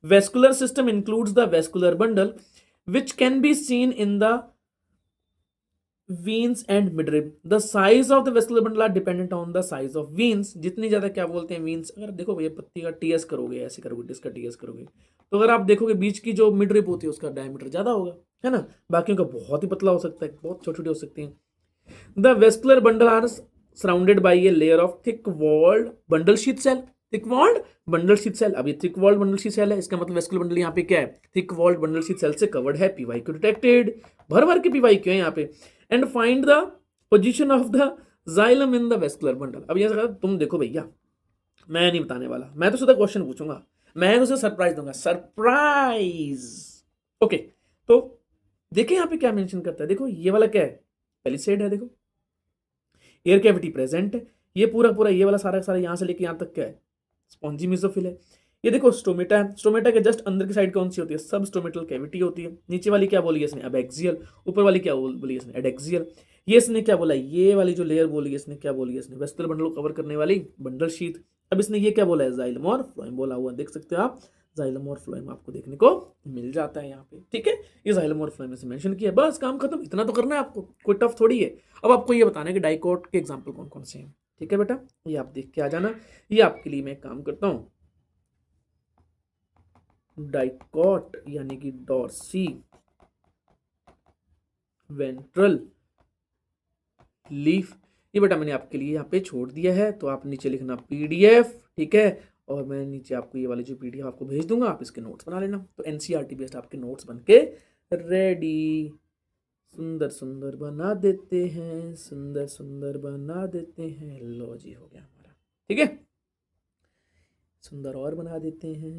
Vascular system includes the vascular bundle which can be seen in the veins and midrib. The size of the vesicular bundle are dependent on the size of veins. जितनी ज्यादा क्या बोलते हैं veins, अगर देखो भैया पत्ती का टीएस करोगे, ऐसे करोगे, इसका टीएस करोगे, तो अगर आप देखोगे बीच की जो मिडरिब होती है उसका डायमीटर ज्यादा होगा, है ना। बाकियों का बहुत ही पतला हो सकता है, बहुत छोटी छोटी हो सकती है। The vascular bundle are surrounded by a layer of thick walled bundle sheath cell. Thick walled bundle sheath cell, अब ये thick walled bundle sheath cell है, इसका मतलब वेस्कुलर बंडल यहाँ पे क्या है, thick walled bundle sheath cell से कवर्ड है। पीवाईक्यू डिटेक्टेड, भर भर के पीवाईक्यू है यहाँ पे। And find the position of the xylem in the vascular bundle. अब यहाँ से तुम देखो भैया, मैं नहीं बताने वाला, मैं तो सीधा क्वेश्चन पूछूंगा, मैं तो उसे सरप्राइज दूंगा, सरप्राइज। ओके, तो देखिए यहाँ पे क्या मेंशन करता है, देखो ये वाला क्या है, पेलिसेड है, देखो एयर कैविटी प्रेजेंट है, ये पूरा पूरा ये वाला सारा सारा यहाँ से लेके यहाँ तक क्या है, स्पॉन्जी मेसोफिल है। ये देखो स्टोमेटा है, स्टोमेटा के जस्ट अंदर की साइड कौन सी होती है, सब स्टोमेटल कैविटी होती है। नीचे वाली क्या बोली है इसने, अबैक्सियल। ऊपर वाली क्या बोली है इसने, एडेक्सियल। ये इसने क्या बोला, ये वाली जो लेयर बोली है इसने क्या बोली है इसने, वेस्कुलर बंडल को कवर करने वाली बंडल शीथ। अब इसने ये क्या बोला है, जाइलम और फ्लोएम बोला हुआ, देख सकते हो आप, जाइलम और फ्लोएम आपको देखने को मिल जाता है यहाँ पे, ठीक है। ये जाइलम और फ्लोएम से मेंशन किया, बस काम खत्म, इतना तो करना है आपको, कोई टफ थोड़ी है। अब आपको ये बताना है कि डाइकोट के एग्जाम्पल कौन कौन से हैं, ठीक है बेटा, ये आप देख के आ जाना। ये आपके लिए मैं काम करता हूँ, डाइकॉट यानी कि डॉर्सी वेंट्रल लीफ, ये बेटा मैंने आपके लिए यहाँ पे छोड़ दिया है, तो आप नीचे लिखना पीडीएफ, ठीक है, और मैं नीचे आपको ये वाली जो पीडीएफ आपको भेज दूंगा, आप इसके नोट्स बना लेना। तो एनसीईआरटी बेस्ड आपके नोट्स बन के रेडी, सुंदर सुंदर बना देते हैं, सुंदर सुंदर बना देते हैं, लो जी हो गया हमारा, ठीक है, सुंदर और बना देते हैं।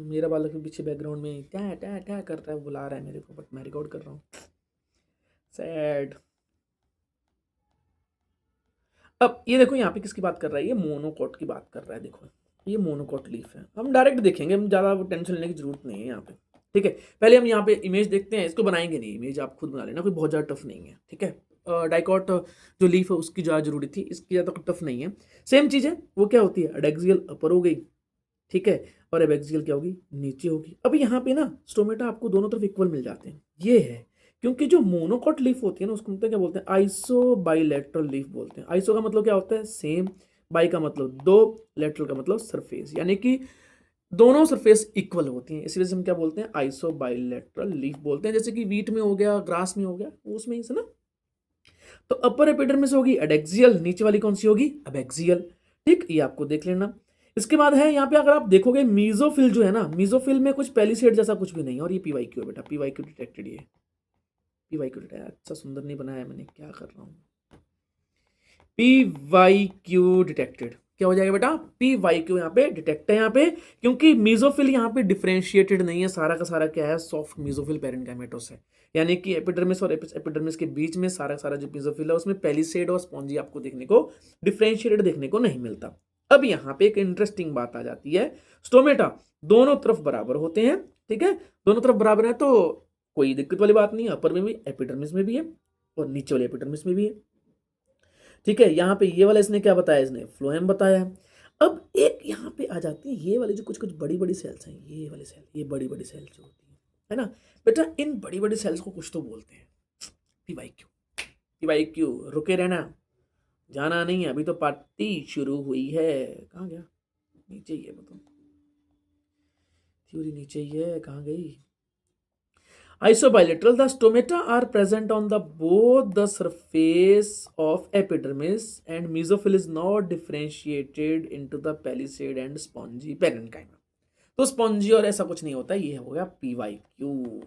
मेरा बालक के पीछे बैकग्राउंड में क्या क्या क्या कर रहा है, बुला रहा है मेरे को, बट मैं रिकॉर्ड कर रहा हूँ, सैड। अब ये देखो यहाँ पे किसकी बात कर रहा है, ये मोनोकोट की बात कर रहा है, देखो ये मोनोकोट लीफ है। हम डायरेक्ट देखेंगे, हम ज़्यादा टेंशन लेने की जरूरत नहीं है यहाँ पे, ठीक है। पहले हम यहाँ पे इमेज देखते हैं, इसको बनाएंगे नहीं, इमेज आप खुद बना लेना, कोई बहुत ज़्यादा टफ नहीं है, ठीक है। डाइकॉट जो लीफ है उसकी ज़्यादा जरूरी थी, इसकी ज़्यादा टफ नहीं है। सेम चीज़ है, वो क्या होती है, एडेक्सियल अपर हो गई, ठीक है, और एबैक्सियल क्या होगी, नीचे होगी। अब यहाँ पे ना स्टोमेटा आपको दोनों तरफ इक्वल मिल जाते हैं, ये है क्योंकि जो मोनोकोट लीफ होती है ना उसको मतलब क्या बोलते हैं, आइसो बाइलेटरल लीफ बोलते हैं। आइसो का मतलब क्या होता है, सेम, बाई का मतलब दो, लेटरल का मतलब सरफेस, यानी कि दोनों सरफेस इक्वल होती हैं, इसी वजह से हम क्या बोलते हैं, आइसो बाइलेटरल लीफ बोलते हैं। जैसे कि वीट में हो गया, ग्रास में हो गया, उसमें ही से ना। तो अपर एपिडर्मिस होगी एडेक्सियल, नीचे वाली कौन सी होगी, अबैक्सियल, ठीक, ये आपको देख लेना। इसके बाद है यहाँ पे अगर आप देखोगे मीजोफिल जो है ना, मीजोफिल में कुछ पेलिसेड जैसा कुछ भी नहीं है, और ये पीवाईक्यू है बेटा, पीवाईक्यू डिटेक्टेड, ये पीवाईक्यू डिटेक्टेड, अच्छा सुंदर नहीं बनाया मैंने, क्या कर रहा हूँ, पीवाईक्यू डिटेक्टेड, क्या हो जाएगा बेटा, पीवाईक्यू यहाँ पे डिटेक्ट है यहाँ पे, क्योंकि मीजोफिल यहाँ पे डिफरेंशिएटेड नहीं है, सारा का सारा क्या है, सॉफ्ट मीजोफिल पेरेन्काइमेटोस है, यानी कि एपिडर्मिस और एपिडर्मिस के बीच में सारा सारा जो मीजोफिल है उसमें पेलिसेड और स्पॉन्जी आपको देखने को डिफरेंशिएटेड देखने को नहीं मिलता। अब यहाँ पे एक इंटरेस्टिंग बात आ जाती है, स्टोमेटा दोनों तरफ बराबर होते हैं, ठीक है, दोनों तरफ बराबर है तो कोई दिक्कत वाली बात नहीं है, अपर में भी एपिडर्मिस में भी है और नीचे वाले एपिडर्मिस में भी है, ठीक है। यहाँ पे ये वाला इसने क्या बताया, इसने फ्लोएम बताया है। अब एक यहाँ पे आ जाती है ये वाली जो कुछ कुछ बड़ी बड़ी सेल्स हैं, ये वाली सेल, ये बड़ी बड़ी सेल्स जो होती है ना बेटा, इन बड़ी बड़ी सेल्स को कुछ तो बोलते हैं, पीवाईक्यू, पीवाईक्यू, रुके रहना, जाना नहीं है, अभी तो पार्टी शुरू हुई है। कहाँ गया, नीचे ही है, बताओ थ्योरी नीचे ही है, कहाँ गई। Isobilateral, the stomata are present on the both the surface of epidermis, and mesophyll is not differentiated into the palisade and spongy parenchyma. तो स्पॉन्जी और ऐसा कुछ नहीं होता, ये हो गया PYQ.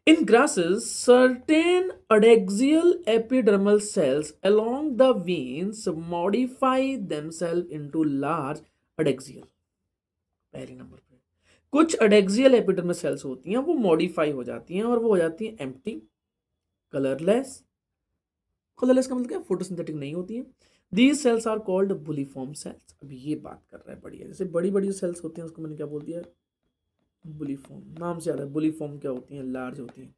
In grasses, certain adaxial epidermal cells along the veins modify themselves into large adaxial, पहले नंबर पे कुछ एडेक्सियल एपिडर्मिस सेल्स होती हैं, वो मॉडिफाई हो जाती हैं और वो हो जाती हैं एम्प्टी, कलरलेस, कलरलेस का मतलब क्या, फोटोसिंथेटिक नहीं होती है। These cells are called bulliform cells. अब ये बात कर रहा है बढ़िया, जैसे बड़ी बड़ी सेल्स होती हैं उसको मैंने क्या बोल दिया, बुलिफॉर्म। नाम से आ रहा है बुलिफॉर्म क्या होती हैं, लार्ज होती हैं।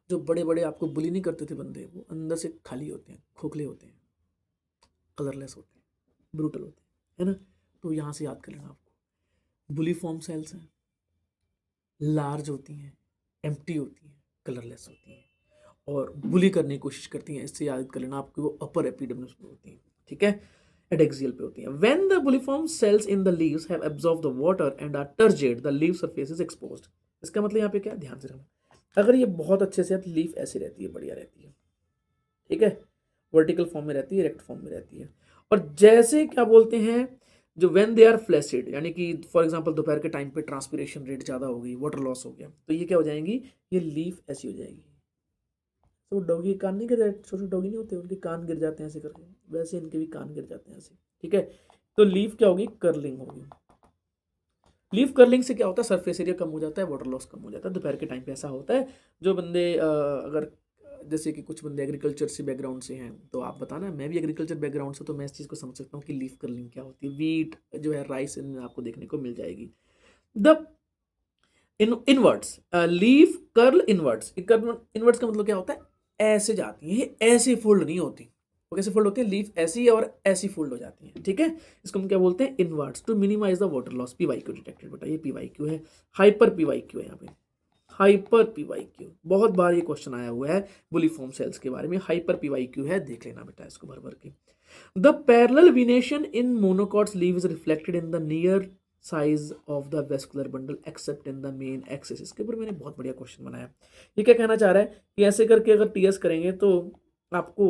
जो बड़े बड़े आपको बुली नहीं करते थे बंदे, वो अंदर से खाली होते हैं, खोखले होते हैं, कलरलेस होते हैं, ब्रूटल होते हैं, है ना। तो यहाँ से याद कर लेना आपको, बुलिफॉर्म सेल्स हैं, लार्ज होती हैं, एम्प्टी होती हैं, कलरलेस होती हैं, और बुली करने की कोशिश करती हैं। इससे याद कर लेना आपको, वो अपर एपिडर्मिस पे होती हैं, ठीक है, एडेक्सियल पे होती हैं। When the bulliform cells in the leaves have absorb the water and are turgid, the leaf surface is exposed. इसका मतलब यहाँ पे क्या, ध्यान से रखना, अगर ये बहुत अच्छे से लीफ ऐसी रहती है, बढ़िया रहती है, ठीक है, वर्टिकल फॉर्म में रहती है, इरेक्ट फॉर्म में रहती है, और जैसे क्या बोलते हैं, जो व्हेन दे आर फ्लैसिड, यानी कि फॉर एग्जांपल दोपहर के टाइम पे ट्रांसपिरेशन रेट ज़्यादा हो गई, वाटर लॉस हो गया, तो ये क्या हो जाएंगी, ये लीफ ऐसी हो जाएगी। तो डॉगी कान नहीं गिर जाते, छोटे डॉगी नहीं होते, उनके कान गिर जाते हैं ऐसे करके, वैसे इनके भी कान गिर जाते हैं ऐसे, ठीक है। तो लीफ क्या होगी, कर्लिंग होगी। लीफ कर्लिंग से क्या होता है, सरफेस एरिया कम हो जाता है, वाटर लॉस कम हो जाता है। दोपहर के टाइम पे ऐसा होता है। जो बंदे अगर जैसे कि कुछ बंदे एग्रीकल्चर से बैकग्राउंड से हैं, तो आप बताना, मैं भी एग्रीकल्चर बैकग्राउंड से, तो मैं इस चीज़ को समझ सकता हूँ कि लीफ कर्लिंग क्या होती है। वीट जो है, राइस, इनमें आपको देखने को मिल जाएगी। The inverts, leaf curl inverts, inverts का मतलब क्या होता है, ऐसे जाती है, ये ऐसे फोल्ड नहीं होती। वो कैसे फोल्ड होती है, लीफ ऐसी और ऐसी फोल्ड हो जाती है, ठीक है। इसको हम क्या बोलते हैं, inverts. To minimize the water loss, PYQ detected, बेटा ये पीवाईक्यू है, हाइपर पीवाईक्यू है यहाँ पे, हाइपर पीवाईक्यू। बहुत बार ये क्वेश्चन आया हुआ है बुलिफॉर्म सेल्स के बारे में, हाइपर पीवाईक्यू है, देख लेना बेटा इसको भर भर के। The parallel venation in monocots leave is reflected in the near size of the vascular bundle accept in the main axis. इसके ऊपर मैंने बहुत बढ़िया क्वेश्चन बनाया। ये क्या कहना चाह रहा है कि ऐसे करके अगर टीएस करेंगे तो आपको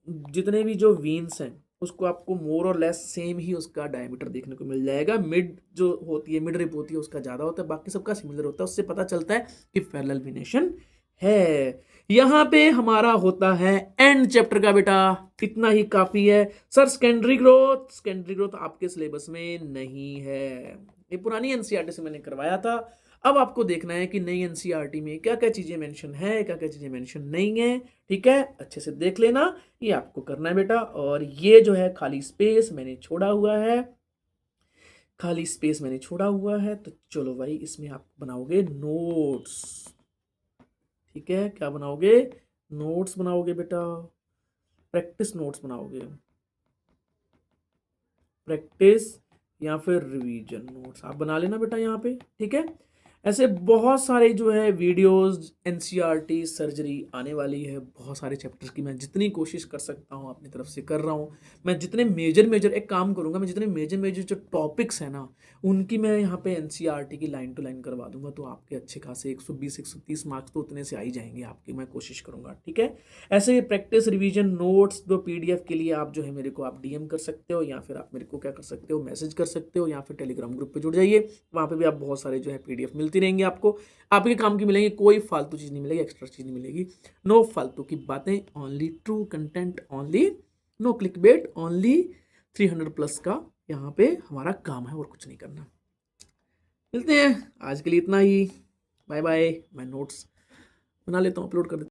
जितने भी जो वीन्स हैं उसको आपको मोर और लेस सेम ही उसका डायमीटर देखने को मिल जाएगा। मिड जो होती है, मिड रिप होती है, उसका ज़्यादा होता है, बाकी सबका सिमिलर होता है। उससे पता चलता है कि पैरेलल वेनेशन है। यहाँ पे हमारा होता है एंड चैप्टर का बेटा, इतना ही काफी है। सर सेकेंडरी ग्रोथ आपके सिलेबस में नहीं है, ये पुरानी एनसीईआरटी से मैंने करवाया था। अब आपको देखना है कि नई एनसीईआरटी में क्या क्या चीजें मेंशन है, क्या क्या चीजें मेंशन नहीं है, ठीक है, अच्छे से देख लेना, ये आपको करना है बेटा। और ये जो है खाली स्पेस मैंने छोड़ा हुआ है, खाली स्पेस मैंने छोड़ा हुआ है, तो चलो भाई इसमें आप बनाओगे नोट्स, ठीक है। क्या बनाओगे, नोट्स बनाओगे बेटा, प्रैक्टिस नोट्स बनाओगे, प्रैक्टिस या फिर रिवीजन नोट्स आप बना लेना बेटा यहाँ पे, ठीक है। ऐसे बहुत सारे जो है वीडियोस, एनसीईआरटी सर्जरी आने वाली है, बहुत सारे चैप्टर्स की मैं जितनी कोशिश कर सकता हूँ अपनी तरफ से कर रहा हूँ। मैं जितने मेजर एक काम करूँगा, मैं जितने मेजर जो टॉपिक्स हैं ना, उनकी मैं यहाँ पे एनसीईआरटी की लाइन टू लाइन करवा दूंगा, तो आपके अच्छे खासे 120-130 मार्क्स तो उतने से आ ही जाएंगे आपके, मैं कोशिश करूँगा, ठीक है। ऐसे प्रैक्टिस रिवीजन नोट्स जो पीडीएफ के लिए आप जो है मेरे को आप डीएम कर सकते हो, या फिर आप मेरे को क्या कर सकते हो, मैसेज कर सकते हो, या फिर टेलीग्राम ग्रुप पे जुड़ जाइए, वहाँ पे भी आप बहुत सारे जो है पीडीएफ मिलती रहेंगी आपको, आपके काम की मिलेंगी, कोई फालतू चीज़ नहीं मिलेगी, एक्स्ट्रा चीज़ नहीं मिलेगी, नो फालतू की बातें, only true content, only no clickbait, only 300+ का यहाँ पे हमारा काम है, और कुछ नहीं करना। मिलते हैं, आज के लिए इतना ही, बाय बाय। मैं नोट्स बना लेता हूँ, अपलोड कर देता हूँ।